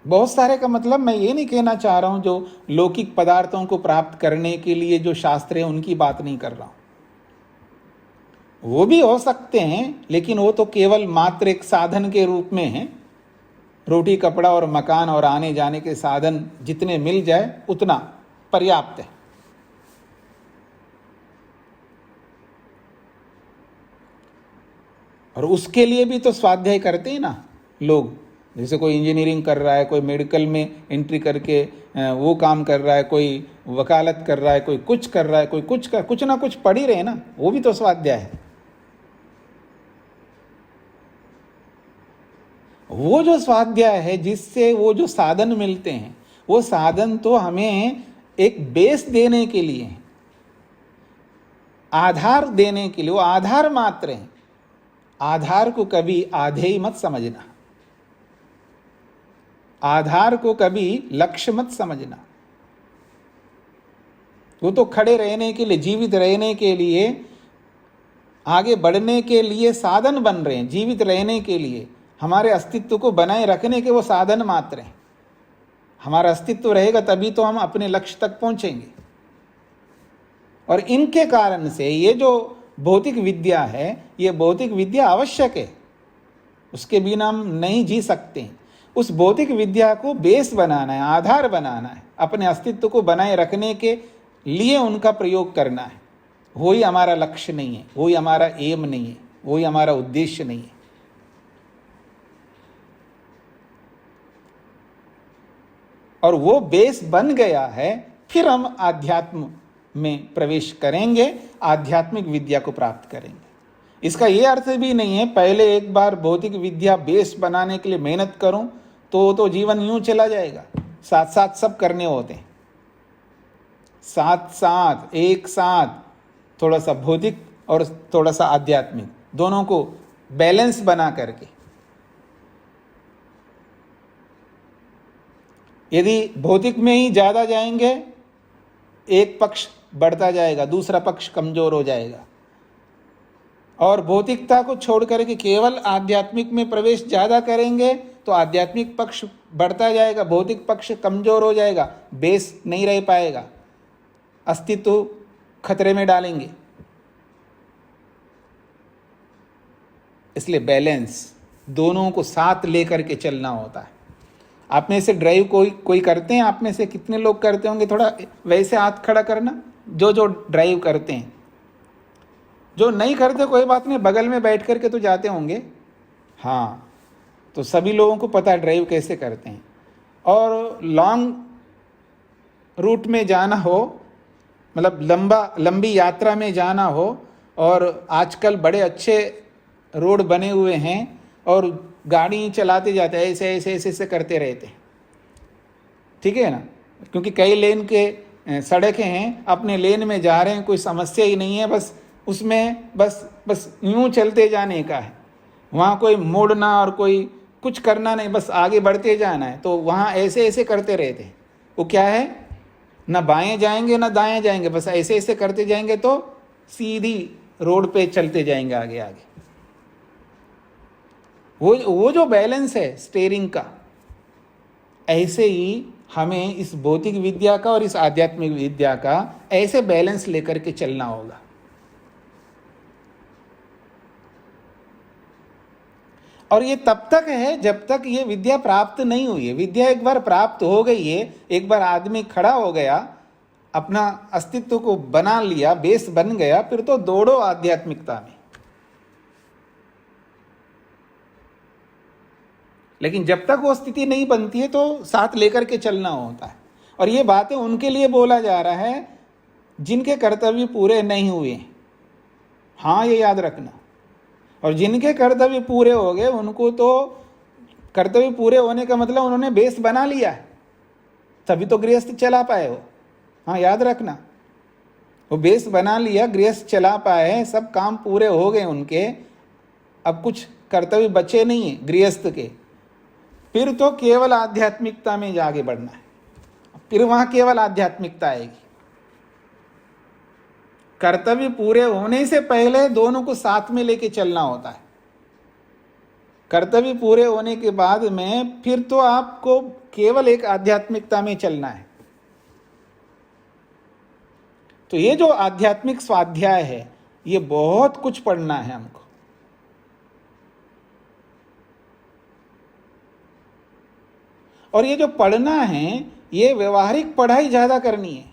बहुत सारे का मतलब मैं ये नहीं कहना चाह रहा हूं जो लौकिक पदार्थों को प्राप्त करने के लिए जो शास्त्र हैं उनकी बात नहीं कर रहा हूं। वो भी हो सकते हैं, लेकिन वो तो केवल मात्र एक साधन के रूप में है। रोटी कपड़ा और मकान और आने जाने के साधन जितने मिल जाए उतना पर्याप्त है। और उसके लिए भी तो स्वाध्याय करते हैं ना लोग। जैसे कोई इंजीनियरिंग कर रहा है, कोई मेडिकल में एंट्री करके वो काम कर रहा है, कोई वकालत कर रहा है, कोई कुछ कर रहा है, कोई कुछ ना कुछ पढ़ ही रहे ना, वो भी तो स्वाध्याय है। वो जो स्वाध्याय है जिससे वो जो साधन मिलते हैं, वो साधन तो हमें एक बेस देने के लिए है, आधार देने के लिए। वो आधार मात्र है। आधार को कभी आधेय मत समझना, आधार को कभी लक्ष्य मत समझना। वो तो खड़े रहने के लिए, जीवित रहने के लिए, आगे बढ़ने के लिए साधन बन रहे हैं। जीवित रहने के लिए, हमारे अस्तित्व को बनाए रखने के वो साधन मात्र हैं। हमारा अस्तित्व रहेगा तभी तो हम अपने लक्ष्य तक पहुंचेंगे। और इनके कारण से ये जो भौतिक विद्या है, ये भौतिक विद्या आवश्यक है। उसके बिना हम नहीं जी सकते हैं। उस भौतिक विद्या को बेस बनाना है, आधार बनाना है, अपने अस्तित्व को बनाए रखने के लिए उनका प्रयोग करना है। वही हमारा लक्ष्य नहीं है, वही हमारा एम नहीं है, वही हमारा उद्देश्य नहीं है। और वो बेस बन गया है, फिर हम आध्यात्म में प्रवेश करेंगे, आध्यात्मिक विद्या को प्राप्त करेंगे। इसका ये अर्थ भी नहीं है पहले एक बार भौतिक विद्या बेस बनाने के लिए मेहनत करूं तो जीवन यूं चला जाएगा। साथ साथ सब करने होते हैं, साथ साथ एक साथ थोड़ा सा भौतिक और थोड़ा सा आध्यात्मिक, दोनों को बैलेंस बना करके। यदि भौतिक में ही ज़्यादा जाएंगे, एक पक्ष बढ़ता जाएगा, दूसरा पक्ष कमजोर हो जाएगा। और भौतिकता को छोड़ करके केवल आध्यात्मिक में प्रवेश ज़्यादा करेंगे तो आध्यात्मिक पक्ष बढ़ता जाएगा, भौतिक पक्ष कमजोर हो जाएगा, बेस नहीं रह पाएगा, अस्तित्व खतरे में डालेंगे। इसलिए बैलेंस, दोनों को साथ लेकर के चलना होता है। आप में से ड्राइव कोई करते हैं? आप में से कितने लोग करते होंगे? थोड़ा वैसे हाथ खड़ा करना जो ड्राइव करते हैं। जो नहीं करते कोई बात नहीं, बगल में बैठ करके तो जाते होंगे। हाँ, तो सभी लोगों को पता है ड्राइव कैसे करते हैं। और लॉन्ग रूट में जाना हो, मतलब लंबी यात्रा में जाना हो, और आजकल बड़े अच्छे रोड बने हुए हैं और गाड़ी चलाते जाते हैं, ऐसे ऐसे ऐसे ऐसे करते रहते हैं, ठीक है ना, क्योंकि कई लेन के सड़कें हैं, अपने लेन में जा रहे हैं, कोई समस्या ही नहीं है, बस उसमें बस यूं चलते जाने का है, वहाँ कोई मोड़ना और कोई कुछ करना नहीं, बस आगे बढ़ते जाना है। तो वहाँ ऐसे ऐसे करते रहते हैं। वो क्या है, ना बाएं जाएंगे ना दाएं जाएंगे, बस ऐसे ऐसे करते जाएंगे तो सीधी रोड पे चलते जाएंगे आगे आगे। वो जो बैलेंस है स्टीयरिंग का, ऐसे ही हमें इस भौतिक विद्या का और इस आध्यात्मिक विद्या का ऐसे बैलेंस लेकर के चलना होगा। और ये तब तक है जब तक ये विद्या प्राप्त नहीं हुई है। विद्या एक बार प्राप्त हो गई है, एक बार आदमी खड़ा हो गया, अपना अस्तित्व को बना लिया, बेस बन गया, फिर तो दौड़ो आध्यात्मिकता में। लेकिन जब तक वो स्थिति नहीं बनती है तो साथ लेकर के चलना होता है। और ये बातें उनके लिए बोला जा रहा है जिनके कर्तव्य पूरे नहीं हुए। हाँ, ये याद रखना। और जिनके कर्तव्य पूरे हो गए, उनको तो कर्तव्य पूरे होने का मतलब उन्होंने बेस बना लिया है, तभी तो गृहस्थ चला पाए हो। हाँ, याद रखना, वो बेस बना लिया, गृहस्थ चला पाए, सब काम पूरे हो गए उनके, अब कुछ कर्तव्य बचे नहीं है गृहस्थ के। फिर तो केवल आध्यात्मिकता में आगे बढ़ना है, फिर वहां केवल आध्यात्मिकता आएगी। कर्तव्य पूरे होने से पहले दोनों को साथ में लेके चलना होता है। कर्तव्य पूरे होने के बाद में फिर तो आपको केवल एक आध्यात्मिकता में चलना है। तो ये जो आध्यात्मिक स्वाध्याय है, ये बहुत कुछ पढ़ना है हमको। और ये जो पढ़ना है, ये व्यवहारिक पढ़ाई ज़्यादा करनी है।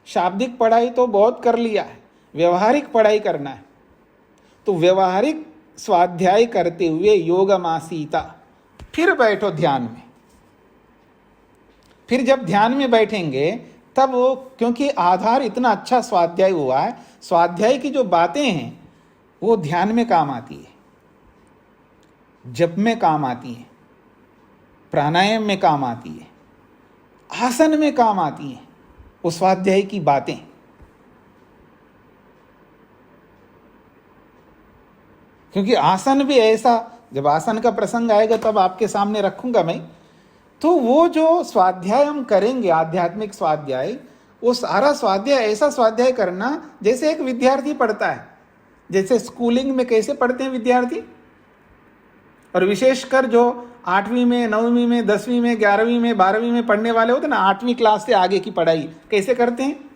शाब्दिक पढ़ाई तो बहुत कर लिया है, व्यवहारिक पढ़ाई करना है। तो व्यवहारिक स्वाध्याय करते हुए योगमासीता, फिर बैठो ध्यान में। फिर जब ध्यान में बैठेंगे तब वो, क्योंकि आधार इतना अच्छा स्वाध्याय हुआ है, स्वाध्याय की जो बातें हैं वो ध्यान में काम आती है, जप में काम आती है, प्राणायाम में काम आती है, आसन में काम आती है वो स्वाध्याय की बातें। क्योंकि आसन भी ऐसा, जब आसन का प्रसंग आएगा तब आपके सामने रखूंगा मैं, तो वो जो स्वाध्याय हम करेंगे, आध्यात्मिक स्वाध्याय, वो सारा स्वाध्याय ऐसा स्वाध्याय करना जैसे एक विद्यार्थी पढ़ता है, जैसे स्कूलिंग में कैसे पढ़ते हैं विद्यार्थी। और विशेषकर जो 8वीं में, 9वीं में, 10वीं में, 11वीं में, 12वीं में पढ़ने वाले होते हैं ना, 8वीं क्लास से आगे की पढ़ाई कैसे करते हैं।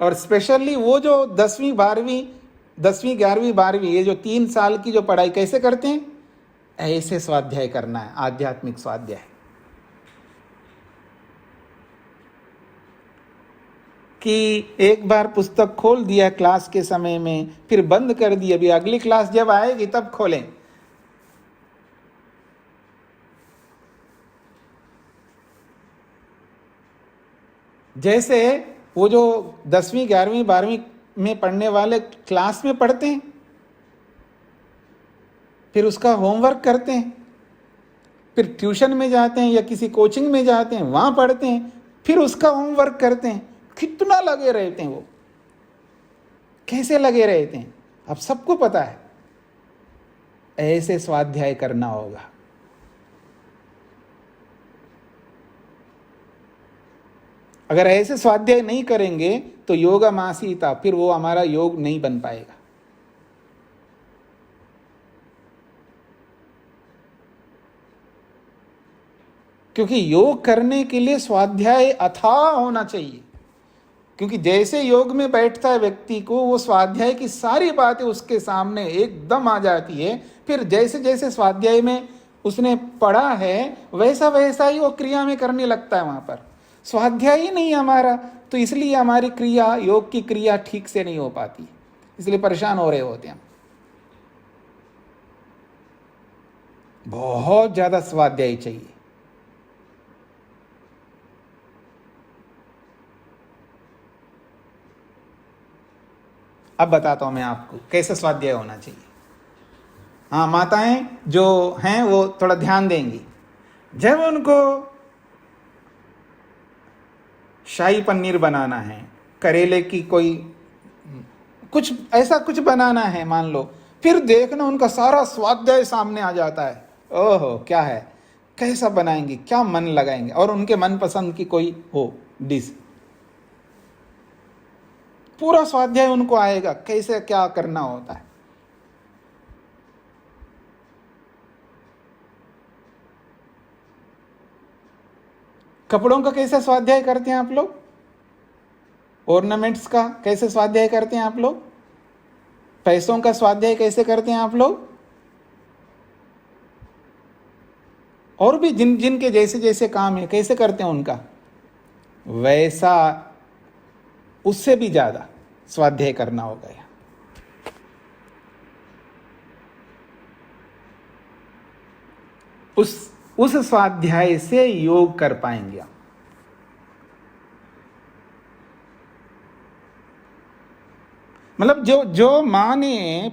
और स्पेशली वो जो 10वीं 11वीं 12वीं, ये जो 3 साल की जो पढ़ाई कैसे करते हैं, ऐसे स्वाध्याय करना है, आध्यात्मिक स्वाध्याय। कि एक बार पुस्तक खोल दिया क्लास के समय में, फिर बंद कर दिया, अभी अगली क्लास जब आएगी तब खोलें। जैसे वो जो 10वीं 11वीं 12वीं में पढ़ने वाले क्लास में पढ़ते हैं, फिर उसका होमवर्क करते हैं, फिर ट्यूशन में जाते हैं या किसी कोचिंग में जाते हैं, वहां पढ़ते हैं, फिर उसका होमवर्क करते हैं, कितना लगे रहते हैं, वो कैसे लगे रहते हैं, अब सबको पता है। ऐसे स्वाध्याय करना होगा। अगर ऐसे स्वाध्याय नहीं करेंगे तो योगमासीता, फिर वो हमारा योग नहीं बन पाएगा। क्योंकि योग करने के लिए स्वाध्याय अथाह होना चाहिए। क्योंकि जैसे योग में बैठता है व्यक्ति को, वो स्वाध्याय की सारी बातें उसके सामने एकदम आ जाती है। फिर जैसे जैसे स्वाध्याय में उसने पढ़ा है वैसा वैसा ही वो क्रिया में करने लगता है। वहां पर स्वाध्याय ही नहीं हमारा, तो इसलिए हमारी क्रिया, योग की क्रिया ठीक से नहीं हो पाती, इसलिए परेशान हो रहे होते हैं। बहुत ज्यादा स्वाध्याय चाहिए। अब बताता हूं मैं आपको कैसे स्वाध्याय होना चाहिए। हाँ, माताएं जो हैं वो थोड़ा ध्यान देंगी। जब उनको शाही पनीर बनाना है, करेले की कोई कुछ ऐसा कुछ बनाना है मान लो, फिर देखना उनका सारा स्वाध्याय सामने आ जाता है। ओहो, क्या है, कैसा बनाएंगे, क्या मन लगाएंगे, और उनके मनपसंद की कोई हो डिश, पूरा स्वाध्याय उनको आएगा कैसे क्या करना होता है। कपड़ों का कैसे स्वाध्याय करते हैं आप लोग? ऑर्नामेंट्स का कैसे स्वाध्याय करते हैं आप लोग? पैसों का स्वाध्याय कैसे करते हैं आप लोग? और भी जिन जिन के जैसे जैसे काम है कैसे करते हैं उनका, वैसा उससे भी ज्यादा स्वाध्याय करना होगा। उस स्वाध्याय से योग कर पाएंगे आप। मतलब जो माँ ने,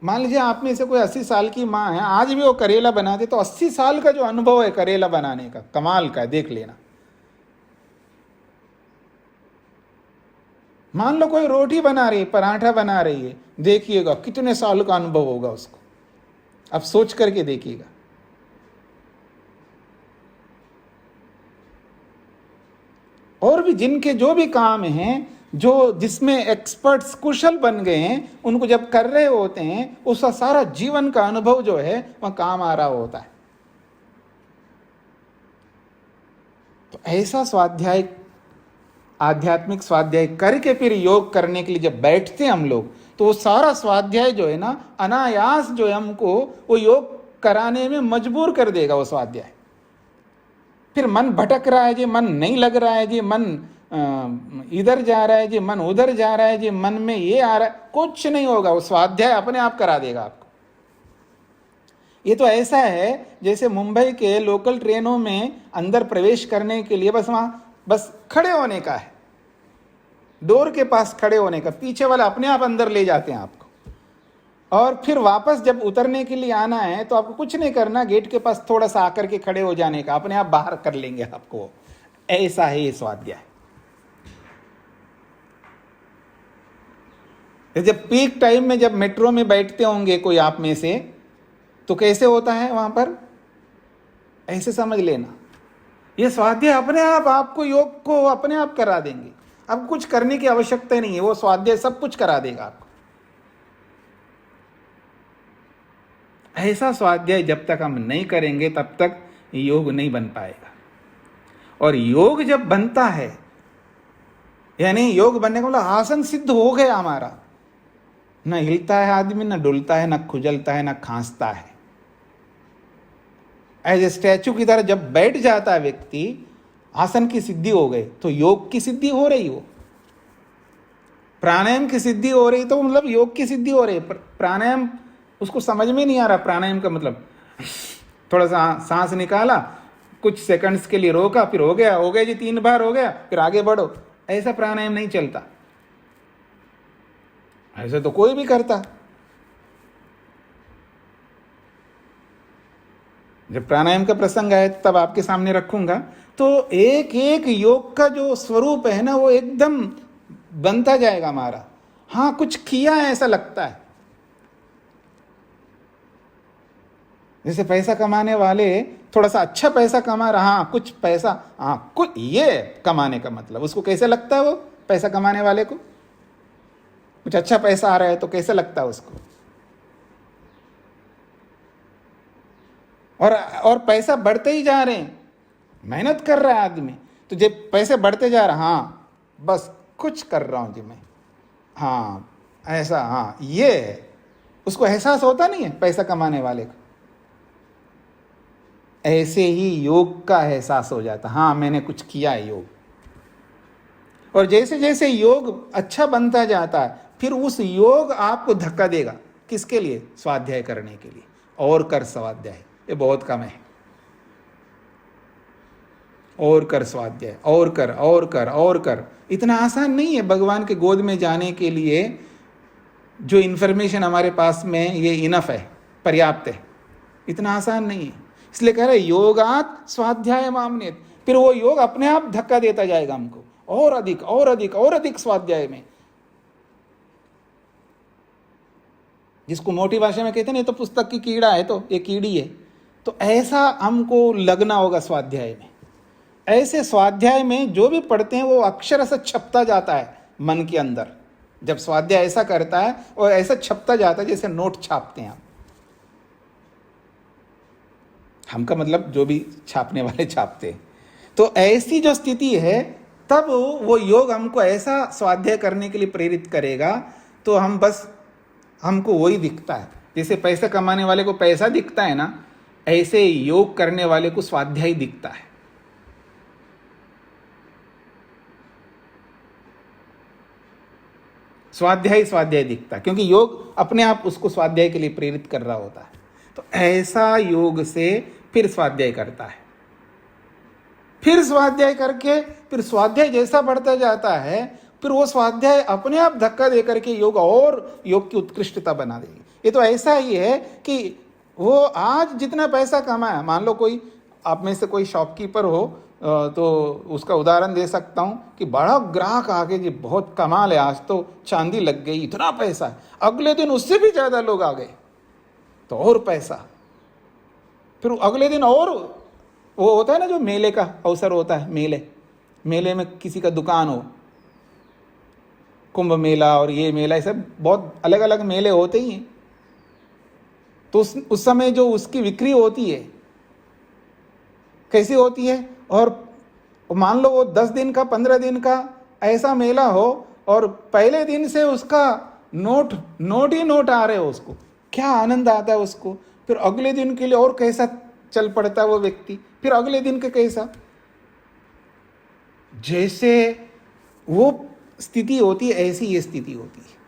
मान लीजिए आप में से कोई 80 साल की माँ है, आज भी वो करेला बनाते, तो 80 साल का जो अनुभव है करेला बनाने का, कमाल का है, देख लेना। मान लो कोई रोटी बना रही है, पराठा बना रही है, देखिएगा कितने साल का अनुभव होगा उसको, अब सोच करके देखिएगा। और भी जिनके जो भी काम हैं, जो जिसमें एक्सपर्ट्स कुशल बन गए हैं, उनको जब कर रहे होते हैं, उसका सारा जीवन का अनुभव जो है वह काम आ रहा होता है। तो ऐसा स्वाध्याय, आध्यात्मिक स्वाध्याय करके फिर योग करने के लिए जब बैठते हैं हम लोग, तो वो सारा स्वाध्याय जो है ना, अनायास जो है हमको वो योग कराने में मजबूर कर देगा वो स्वाध्याय। फिर मन भटक रहा है जी, मन नहीं लग रहा है जी, मन इधर जा रहा है जी, मन उधर जा रहा है जी, मन में ये आ रहा है, कुछ नहीं होगा, वो स्वाध्याय अपने आप करा देगा आपको। ये तो ऐसा है जैसे मुंबई के लोकल ट्रेनों में अंदर प्रवेश करने के लिए बस खड़े होने का है, डोर के पास खड़े होने का, पीछे वाला अपने आप अंदर ले जाते हैं आपको। और फिर वापस जब उतरने के लिए आना है तो आपको कुछ नहीं करना, गेट के पास थोड़ा सा आकर के खड़े हो जाने का, अपने आप बाहर कर लेंगे आपको। ऐसा है ये स्वाध्याय। जब पीक टाइम में जब मेट्रो में बैठते होंगे कोई आप में से, तो कैसे होता है वहां पर, ऐसे समझ लेना, ये स्वाध्याय अपने आप आपको योग को अपने आप करा देंगे। अब कुछ करने की आवश्यकता नहीं है, वो स्वाध्याय सब कुछ करा देगा आपको। ऐसा स्वाध्याय जब तक हम नहीं करेंगे तब तक योग नहीं बन पाएगा। और योग जब बनता है, यानी योग बनने का मतलब आसन सिद्ध हो गया हमारा, न हिलता है आदमी, न डुलता है, न खुजलता है, न खांसता है, एज ए स्टैचू की तरह जब बैठ जाता है व्यक्ति, आसन की सिद्धि हो गई तो योग की सिद्धि हो रही, वो प्राणायाम की सिद्धि हो रही तो मतलब योग की सिद्धि हो रही। प्राणायाम उसको समझ में नहीं आ रहा, प्राणायाम का मतलब थोड़ा सा सांस निकाला, कुछ सेकंड्स के लिए रोका, फिर हो गया जी, 3 बार हो गया, फिर आगे बढ़ो, ऐसा प्राणायाम नहीं चलता। ऐसे तो कोई भी करता। जब प्राणायाम का प्रसंग आए तब आपके सामने रखूंगा। तो एक एक योग का जो स्वरूप है ना, वो एकदम बनता जाएगा हमारा। हाँ, कुछ किया है ऐसा लगता है। जैसे पैसा कमाने वाले थोड़ा सा अच्छा पैसा कमा रहा, हाँ कुछ पैसा, हाँ कुछ ये कमाने का मतलब उसको कैसे लगता है, वो पैसा कमाने वाले को कुछ अच्छा पैसा आ रहा है तो कैसे लगता है उसको। और पैसा बढ़ते ही जा रहे हैं, मेहनत कर रहा है आदमी, तो जब पैसे बढ़ते जा रहे, हाँ बस कुछ कर रहा हूं जी मैं, हाँ ऐसा, हाँ ये उसको एहसास होता नहीं है पैसा कमाने वाले को। ऐसे ही योग का एहसास हो जाता, हाँ मैंने कुछ किया है योग। और जैसे जैसे योग अच्छा बनता जाता है, फिर उस योग आपको धक्का देगा, किसके लिए, स्वाध्याय करने के लिए। और कर स्वाध्याय, ये बहुत कम है। और कर स्वाध्याय, और कर और कर और कर, इतना आसान नहीं है भगवान के गोद में जाने के लिए। जो इन्फॉर्मेशन हमारे पास में ये इनफ है, पर्याप्त है, इतना आसान नहीं है। इसलिए कह रहे योगात स्वाध्याय मामनेत, फिर वो योग अपने आप धक्का देता जाएगा हमको, और अधिक और अधिक और अधिक स्वाध्याय में। जिसको मोटी भाषा में कहते हैं, तो पुस्तक की कीड़ा है, तो ये कीड़ी है। तो ऐसा हमको लगना होगा स्वाध्याय में। ऐसे स्वाध्याय में जो भी पढ़ते हैं वो अक्षर से छपता जाता है मन के अंदर। जब स्वाध्याय ऐसा करता है और ऐसा छपता जाता है जैसे नोट छापते हैं हम का मतलब जो भी छापने वाले छापते हैं। तो ऐसी जो स्थिति है, तब वो योग हमको ऐसा स्वाध्याय करने के लिए प्रेरित करेगा, तो हम बस हमको वही दिखता है। जैसे पैसा कमाने वाले को पैसा दिखता है ना, ऐसे योग करने वाले को स्वाध्याय दिखता है। स्वाध्याय दिखता है, क्योंकि योग अपने आप उसको स्वाध्याय के लिए प्रेरित कर रहा होता है। तो ऐसा योग से फिर स्वाध्याय करता है, फिर स्वाध्याय करके, फिर स्वाध्याय जैसा बढ़ता जाता है, फिर वो स्वाध्याय अपने आप धक्का दे करके योग और योग की उत्कृष्टता बना देगी। ये तो ऐसा ही है कि वो आज जितना पैसा कमाया, मान लो कोई आप में से कोई शॉपकीपर हो, तो उसका उदाहरण दे सकता हूँ कि बड़ा ग्राहक आगे जी, बहुत कमाल है, आज तो चांदी लग गई, इतना पैसा है। अगले दिन उससे भी ज़्यादा लोग आ गए, तो और पैसा। फिर अगले दिन और वो होता है ना, जो मेले का अवसर होता है, मेले में किसी का दुकान हो, कुंभ मेला और ये मेला, ये सब बहुत अलग अलग मेले होते ही हैं। तो उस समय जो उसकी बिक्री होती है कैसी होती है, और मान लो वो 10 दिन का 15 दिन का ऐसा मेला हो, और पहले दिन से उसका नोट ही नोट आ रहे हो, उसको क्या आनंद आता है उसको। फिर अगले दिन के लिए और कैसा चल पड़ता है वो व्यक्ति, फिर अगले दिन के कैसा, जैसे वो स्थिति होती है ऐसी ये स्थिति होती है।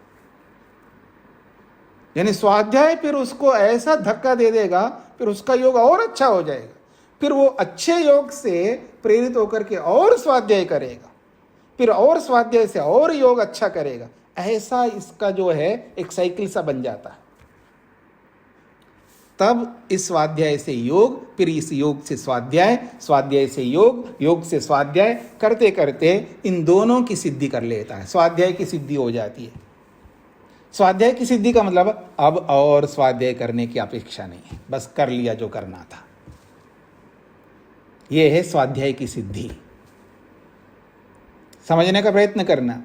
यानी स्वाध्याय फिर उसको ऐसा धक्का दे देगा, फिर उसका योग और अच्छा हो जाएगा, फिर वो अच्छे योग से प्रेरित होकर के और स्वाध्याय करेगा, फिर और स्वाध्याय से और योग अच्छा करेगा। ऐसा इसका जो है एक साइकिल सा बन जाता है। तब इस स्वाध्याय से योग, फिर इस योग से स्वाध्याय, स्वाध्याय से योग, योग से स्वाध्याय करते करते इन दोनों की सिद्धि कर लेता है। स्वाध्याय की सिद्धि हो जाती है। स्वाध्याय की सिद्धि का मतलब अब और स्वाध्याय करने की अपेक्षा नहीं है, बस कर लिया जो करना था। यह है स्वाध्याय की सिद्धि। समझने का प्रयत्न करना।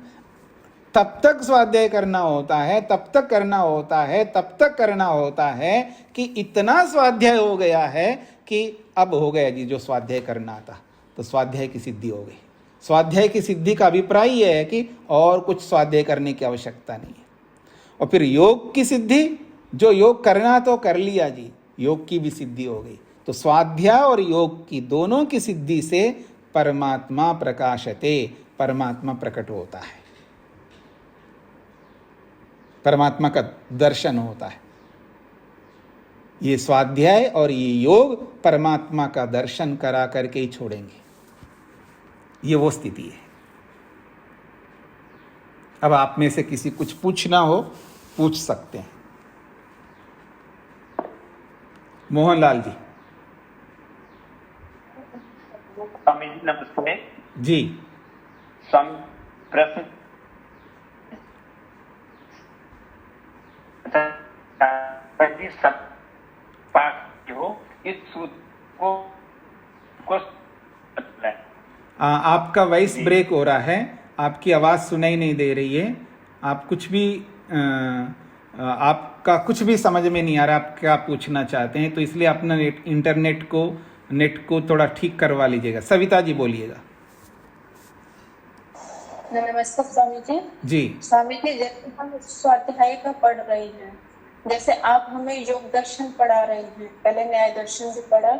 तब तक स्वाध्याय करना होता है, तब तक करना होता है, तब तक करना होता है कि इतना स्वाध्याय हो गया है कि अब हो गया जी जो स्वाध्याय करना था, तो स्वाध्याय की सिद्धि हो गई। स्वाध्याय की सिद्धि का अभिप्राय यह है कि और कुछ स्वाध्याय करने की आवश्यकता नहीं है। और फिर योग की सिद्धि, जो योग करना तो कर लिया जी, योग की भी सिद्धि हो गई। तो स्वाध्याय और योग की दोनों की सिद्धि से परमात्मा प्रकाशते, परमात्मा प्रकट होता है, परमात्मा का दर्शन होता है। ये स्वाध्याय और ये योग परमात्मा का दर्शन करा करके ही छोड़ेंगे, ये वो स्थिति है। अब आप में से किसी कुछ पूछना हो पूछ सकते हैं। मोहनलाल जी। स्वामी जी नमस्ते जी। स्वामी प्रश्न सब पाठ हो इस सूत्र को आपका वॉइस ब्रेक हो रहा है, आपकी आवाज़ सुनाई नहीं दे रही है। आप कुछ भी आपका कुछ भी समझ में नहीं आ रहा, आप क्या पूछना चाहते हैं, तो इसलिए अपना नेट को थोड़ा ठीक करवा लीजिएगा। सविता जी बोलिएगा। नमस्कार स्वामी जी। जी स्वामी जी, जैसे हम स्वाध्याय का पढ़ रहे हैं, जैसे आप हमें योग दर्शन पढ़ा रहे हैं, पहले न्याय दर्शन भी पढ़ा,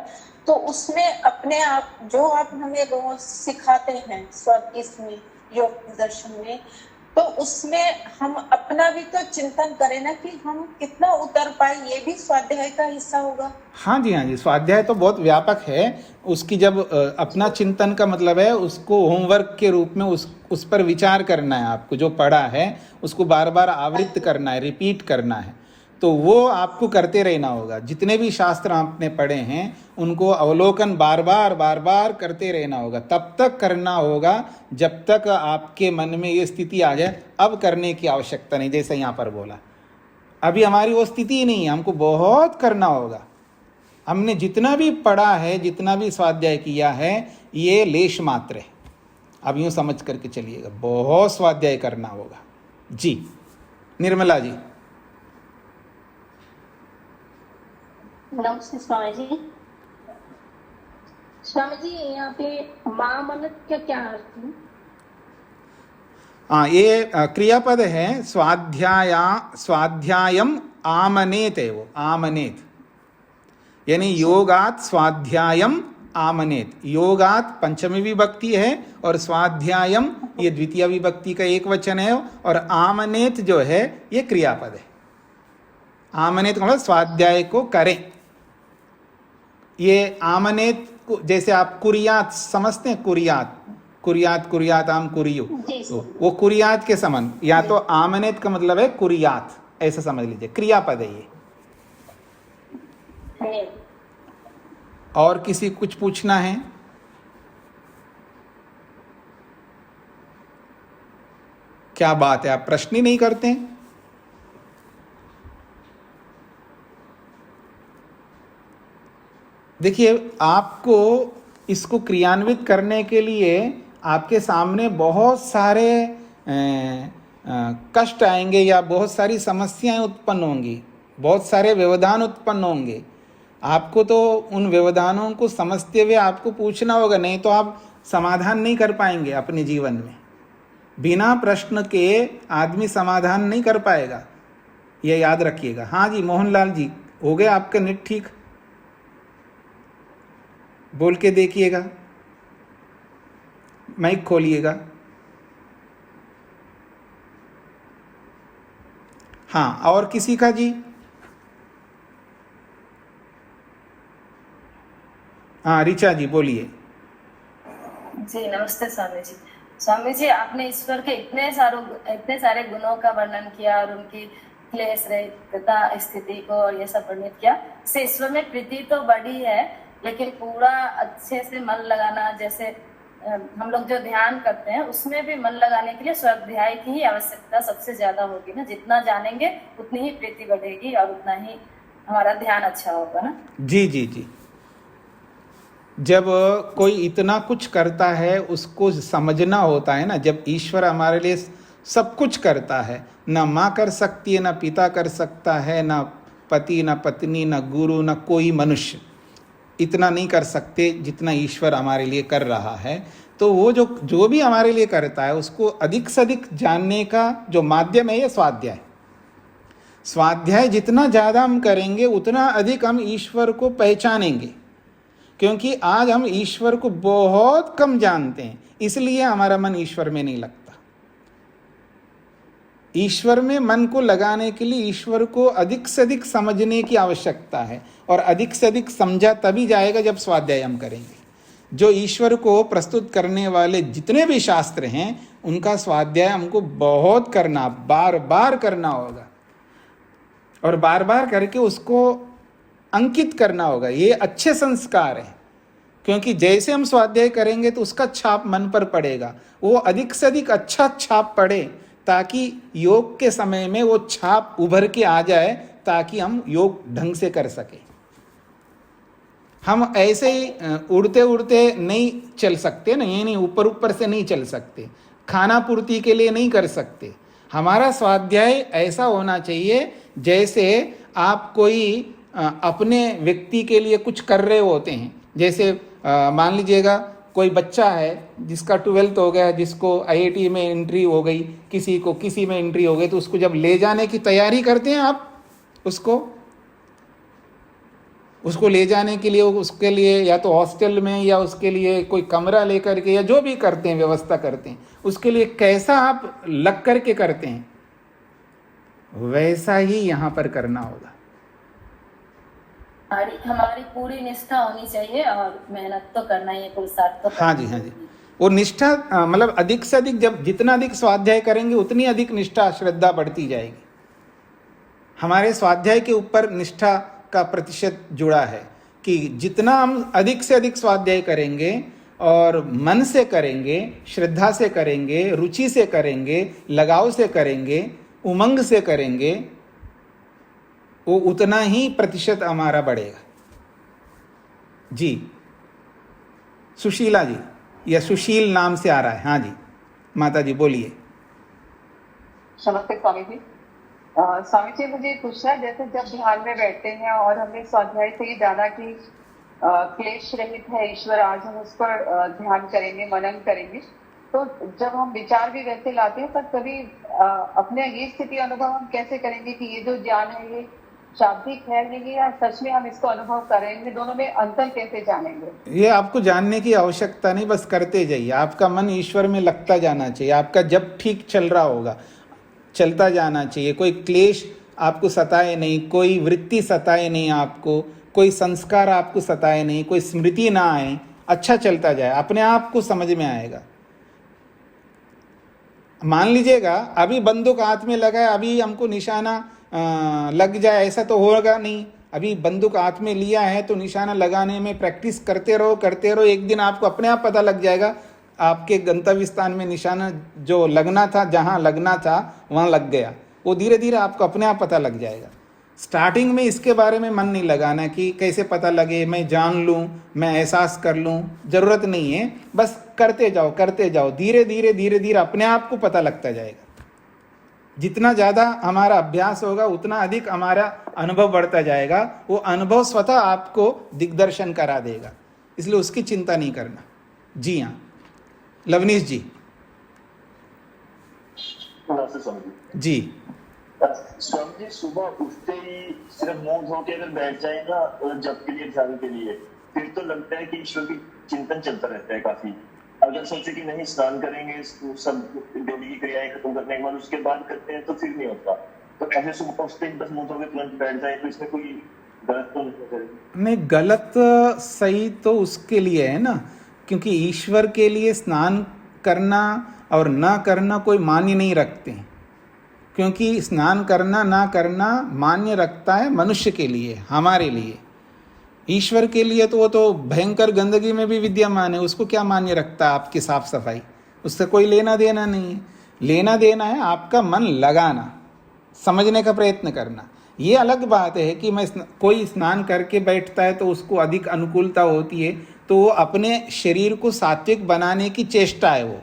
तो उसमें अपने आप जो आप हमें रोज सिखाते हैं इसमें योग दर्शन में, तो उसमें हम अपना भी तो चिंतन करें ना कि हम कितना उतर पाए, ये भी स्वाध्याय का हिस्सा होगा। हाँ जी, स्वाध्याय तो बहुत व्यापक है। उसकी जब अपना चिंतन का मतलब है उसको होमवर्क के रूप में उस पर विचार करना है। आपको जो पढ़ा है उसको बार बार आवृत्त करना है, रिपीट करना है, तो वो आपको करते रहना होगा। जितने भी शास्त्र आपने पढ़े हैं उनको अवलोकन बार बार करते रहना होगा। तब तक करना होगा जब तक आपके मन में ये स्थिति आ जाए अब करने की आवश्यकता नहीं। जैसे यहाँ पर बोला, अभी हमारी वो स्थिति ही नहीं है, हमको बहुत करना होगा। हमने जितना भी पढ़ा है, जितना भी स्वाध्याय किया है, ये लेश मात्र है। अब यूँ समझ करके चलिएगा, बहुत स्वाध्याय करना होगा। जी निर्मला जी। नमस्ते स्वामी जी। स्वामी जी, यहाँ पे महामनत का क्या अर्थ है? ये क्रियापद है। स्वाध्यायम आमनेत है, वो आमनेत यानी योगात स्वाध्यायम आमनेत। योगात पंचमी विभक्ति है और स्वाध्यायम ये द्वितीय विभक्ति का एक वचन है, और आमनेत जो है ये क्रियापद है। आमनेत का मतलब स्वाध्याय को करें। ये आमनेत को जैसे आप कुरियात समझते हैं, कुरियात आम कुरियो, तो वो कुरियात के समान, या तो आमनेत का मतलब है कुरियात, ऐसा समझ लीजिए, क्रियापद है ये। और किसी कुछ पूछना है? क्या बात है, आप प्रश्न ही नहीं करते हैं। देखिए, आपको इसको क्रियान्वित करने के लिए आपके सामने बहुत सारे कष्ट आएंगे या बहुत सारी समस्याएं उत्पन्न होंगी, बहुत सारे व्यवधान उत्पन्न होंगे। आपको तो उन व्यवधानों को समझते हुए आपको पूछना होगा, नहीं तो आप समाधान नहीं कर पाएंगे अपने जीवन में। बिना प्रश्न के आदमी समाधान नहीं कर पाएगा, ये याद रखिएगा। हाँ जी मोहनलाल जी, हो गया आपका नेट ठीक? बोल के देखिएगा, माइक खोलिएगा। हाँ, और किसी का जी? हाँ रिचा जी बोलिए। जी नमस्ते स्वामी जी। स्वामी जी, आपने ईश्वर के इतने सारे गुणों का वर्णन किया और उनकी क्लेश रहितता स्थिति को और ये सब वर्णित किया। इससे ईश्वर में प्रीति तो बड़ी है, लेकिन पूरा अच्छे से मन लगाना, जैसे हम लोग जो ध्यान करते हैं उसमें भी मन लगाने के लिए स्वाध्याय की ही आवश्यकता सबसे ज्यादा होगी ना। जितना जानेंगे उतनी ही प्रीति बढ़ेगी और उतना ही हमारा ध्यान अच्छा होगा ना। जी जी जी। जब कोई इतना कुछ करता है उसको समझना होता है ना। जब ईश्वर हमारे लिए सब कुछ करता है, ना माँ कर सकती है, ना पिता कर सकता है, ना पति, ना पत्नी, ना गुरु, ना कोई मनुष्य इतना नहीं कर सकते जितना ईश्वर हमारे लिए कर रहा है। तो वो जो भी हमारे लिए करता है उसको अधिक से अधिक जानने का जो माध्यम है ये स्वाध्याय। स्वाध्याय जितना ज़्यादा हम करेंगे उतना अधिक हम ईश्वर को पहचानेंगे। क्योंकि आज हम ईश्वर को बहुत कम जानते हैं, इसलिए हमारा मन ईश्वर में नहीं लगता। ईश्वर में मन को लगाने के लिए ईश्वर को अधिक से अधिक समझने की आवश्यकता है, और अधिक से अधिक समझा तभी जाएगा जब स्वाध्याय हम करेंगे। जो ईश्वर को प्रस्तुत करने वाले जितने भी शास्त्र हैं उनका स्वाध्याय हमको बहुत करना, बार बार करना होगा, और बार बार करके उसको अंकित करना होगा। ये अच्छे संस्कार हैं, क्योंकि जैसे हम स्वाध्याय करेंगे तो उसका छाप मन पर पड़ेगा, वो अधिक से अधिक अच्छा छाप पड़े, ताकि योग के समय में वो छाप उभर के आ जाए, ताकि हम योग ढंग से कर सके। हम ऐसे ही उड़ते उड़ते नहीं चल सकते ना, ये नहीं ऊपर ऊपर से नहीं चल सकते, खाना पूर्ति के लिए नहीं कर सकते। हमारा स्वाध्याय ऐसा होना चाहिए जैसे आप कोई अपने व्यक्ति के लिए कुछ कर रहे होते हैं। जैसे मान लीजिएगा कोई बच्चा है जिसका 12th हो गया, जिसको IIT में एंट्री हो गई, किसी को किसी में एंट्री हो गई, तो उसको जब ले जाने की तैयारी करते हैं आप, उसको ले जाने के लिए, उसके लिए या तो हॉस्टल में या उसके लिए कोई कमरा लेकर के या जो भी करते हैं व्यवस्था करते हैं, उसके लिए कैसा आप लग करके करते हैं, वैसा ही यहाँ पर करना होगा। हमारी पूरी निष्ठा होनी चाहिए और मेहनत तो करना ही है, पुरुषार्थ तो हाँ जी, हाँ जी। वो निष्ठा मतलब अधिक से अधिक, जब जितना अधिक स्वाध्याय करेंगे उतनी अधिक निष्ठा श्रद्धा बढ़ती जाएगी। हमारे स्वाध्याय के ऊपर निष्ठा का प्रतिशत जुड़ा है कि जितना हम अधिक से अधिक स्वाध्याय करेंगे और मन से करेंगे, श्रद्धा से करेंगे, रुचि से करेंगे, लगाव से करेंगे, उमंग से करेंगे, वो उतना ही प्रतिशत हमारा बढ़ेगा। जी, सुशीला जी या सुशील नाम से आ रहा है। हाँ जी माता जी बोलिए। नमस्ते स्वामी जी। स्वामी जी मुझे पूछना है, जैसे जब ध्यान में बैठते हैं और हमने स्वाध्याय से ही जाना कि क्लेश रहित है ईश्वर, आज हम उस पर ध्यान करेंगे, मनन करेंगे, तो जब हम विचार भी वैसे लाते हैं, पर कभी अपने ये स्थिति अनुभव हम कैसे करेंगे कि ये जो ज्ञान है ये शाब्दिक है या सच में हम इसको अनुभव करेंगे, दोनों में अंतर कैसे जानेंगे? ये आपको जानने की आवश्यकता नहीं, बस करते जाइए। आपका मन ईश्वर में लगता जाना चाहिए। आपका जब ठीक चल रहा होगा, चलता जाना चाहिए। कोई क्लेश आपको सताए नहीं, कोई वृत्ति सताए नहीं, आपको कोई संस्कार आपको सताए नहीं, कोई स्मृति ना आए, अच्छा चलता जाए, अपने आप को समझ में आएगा। मान लीजिएगा अभी बंदूक हाथ में लगा है, अभी हमको निशाना लग जाए, ऐसा तो होगा नहीं। अभी बंदूक हाथ में लिया है तो निशाना लगाने में प्रैक्टिस करते रहो, एक दिन आपको अपने आप पता लग जाएगा, आपके गंतव्य स्थान में निशाना जो लगना था, जहाँ लगना था वहाँ लग गया। वो धीरे धीरे आपको अपने आप पता लग जाएगा। स्टार्टिंग में इसके बारे में मन नहीं लगाना कि कैसे पता लगे, मैं जान लूँ, मैं एहसास कर लूँ, ज़रूरत नहीं है। बस करते जाओ, धीरे धीरे अपने आप को पता लगता जाएगा। जितना ज़्यादा हमारा अभ्यास होगा उतना अधिक हमारा अनुभव बढ़ता जाएगा। वो अनुभव स्वतः आपको दिग्दर्शन करा देगा, इसलिए उसकी चिंता नहीं करना। जी हाँ लवनीश जी। जी स्वामी जी, सुबह उठते ही सिर्फ मुंह धो के अगर बैठ जाए ना जब के लिए, ध्यान के लिए, फिर तो लगता है कि ईश्वर की चिंतन चलता रहता है काफी। अगर सोचे कि नहीं स्नान करेंगे, सब डेली की क्रियाएं खत्म करने के बाद उसके बाद करते हैं, तो फिर नहीं होता। तो ऐसे सुबह उठते ही बस मुंह धो के तुरंत बैठ जाए, तो इसमें कोई गलत तो नहीं करेंगे? नहीं, गलत सही तो उसके लिए है ना, क्योंकि ईश्वर के लिए स्नान करना और ना करना कोई मान्य नहीं रखते हैं। क्योंकि स्नान करना ना करना मान्य रखता है मनुष्य के लिए, हमारे लिए। ईश्वर के लिए तो वो तो भयंकर गंदगी में भी विद्यमान है, उसको क्या मान्य रखता है आपकी साफ सफाई? उससे कोई लेना देना नहीं है। लेना देना है आपका मन लगाना, समझने का प्रयत्न करना। ये अलग बात है कि कोई स्नान करके बैठता है तो उसको अधिक अनुकूलता होती है, तो वो अपने शरीर को सात्विक बनाने की चेष्टा है। वो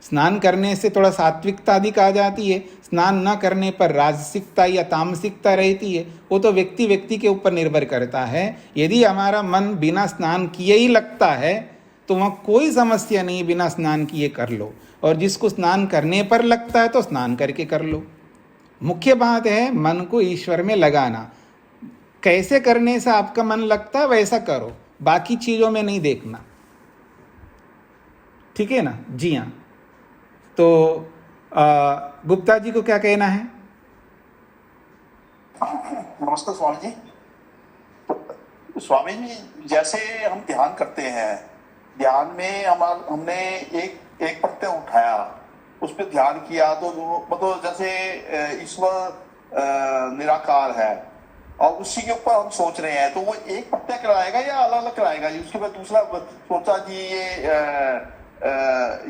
स्नान करने से थोड़ा सात्विकता अधिक आ जाती है, स्नान न करने पर राजसिकता या तामसिकता रहती है। वो तो व्यक्ति व्यक्ति के ऊपर निर्भर करता है। यदि हमारा मन बिना स्नान किए ही लगता है तो वहाँ कोई समस्या नहीं, बिना स्नान किए कर लो। और जिसको स्नान करने पर लगता है तो स्नान करके कर लो। मुख्य बात है मन को ईश्वर में लगाना। कैसे करने से आपका मन लगता है वैसा करो, बाकी चीज़ों में नहीं देखना, ठीक है ना। जी हाँ, तो गुप्ता जी को क्या कहना है? नमस्ते स्वामी जी। तो स्वामी जी, जैसे हम ध्यान करते हैं, ध्यान में हमने एक प्रत्यय उठाया, उस पर ध्यान किया, तो मतलब जैसे ईश्वर निराकार है और उसी के ऊपर हम सोच रहे हैं, तो वो एक प्रत्यय कराएगा या अलग अलग कराएगा जी? उसके बाद दूसरा सोचा जी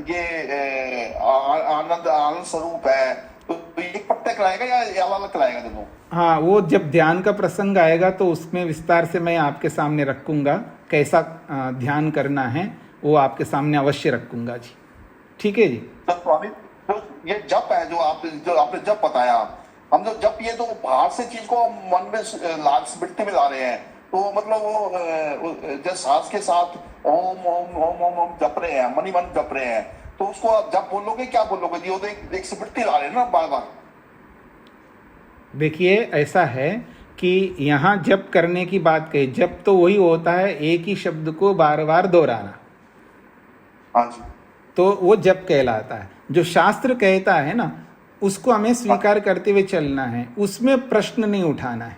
ये आनंद स्वरूप है, तो एक प्रत्यय कराएगा या अलग अलग कराएगा दोनों? हाँ, वो जब ध्यान का प्रसंग आएगा तो उसमें विस्तार से मैं आपके सामने रखूंगा, कैसा ध्यान करना है वो आपके सामने अवश्य रखूंगा जी, ठीक है जी। तो स्वामी, तो ये जप है जो आपने जप बताया, हम जो जप ये तो बाहर से चीज को मन में स्मृति में ला रहे हैं, तो मतलब वो जब सांस के साथ ओम ओम ओम ओम ओम जप रहे हैं, मनी मन जप रहे हैं, तो उसको आप जप बोलोगे क्या बोलोगे जी? वो तो एक स्मृति ला रहे हैं ना बार बार। देखिए, ऐसा है कि यहाँ जप करने की बात कही, जप तो वही होता है एक ही शब्द को बार बार दोहराना, हाँ जी, तो वो जप कहलाता है। जो शास्त्र कहता है ना, उसको हमें स्वीकार करते हुए चलना है, उसमें प्रश्न नहीं उठाना है।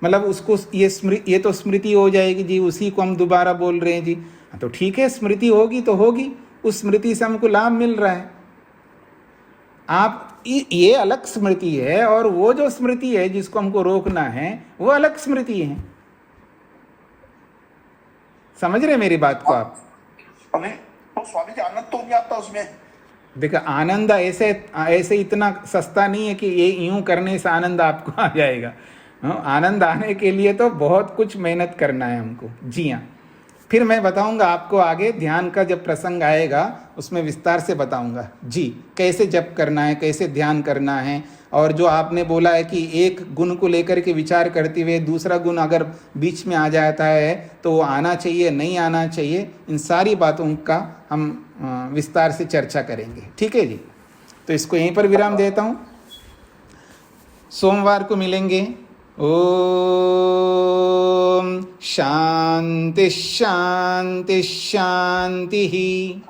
मतलब उसको ये तो स्मृति हो जाएगी जी, उसी को हम दोबारा बोल रहे हैं जी, तो ठीक है, स्मृति होगी तो होगी, उस स्मृति से हमको लाभ मिल रहा है। आप ये अलग स्मृति है और वो जो स्मृति है जिसको हमको रोकना है वो अलग स्मृति है। समझ रहे मेरी बात को आप? तो स्वामी जी आनंद तो नहीं आता उसमें? देखो, आनंद ऐसे इतना सस्ता नहीं है कि ये यूं करने से आनंद आपको आ जाएगा। आनंद आने के लिए तो बहुत कुछ मेहनत करना है हमको। जी हाँ, फिर मैं बताऊंगा आपको आगे, ध्यान का जब प्रसंग आएगा उसमें विस्तार से बताऊंगा जी, कैसे जप करना है, कैसे ध्यान करना है। और जो आपने बोला है कि एक गुण को लेकर के विचार करते हुए दूसरा गुण अगर बीच में आ जाता है तो वो आना चाहिए नहीं आना चाहिए, इन सारी बातों का हम विस्तार से चर्चा करेंगे, ठीक है जी। तो इसको यहीं पर विराम देता हूँ, सोमवार को मिलेंगे। ओम शांति शांति शांति ही।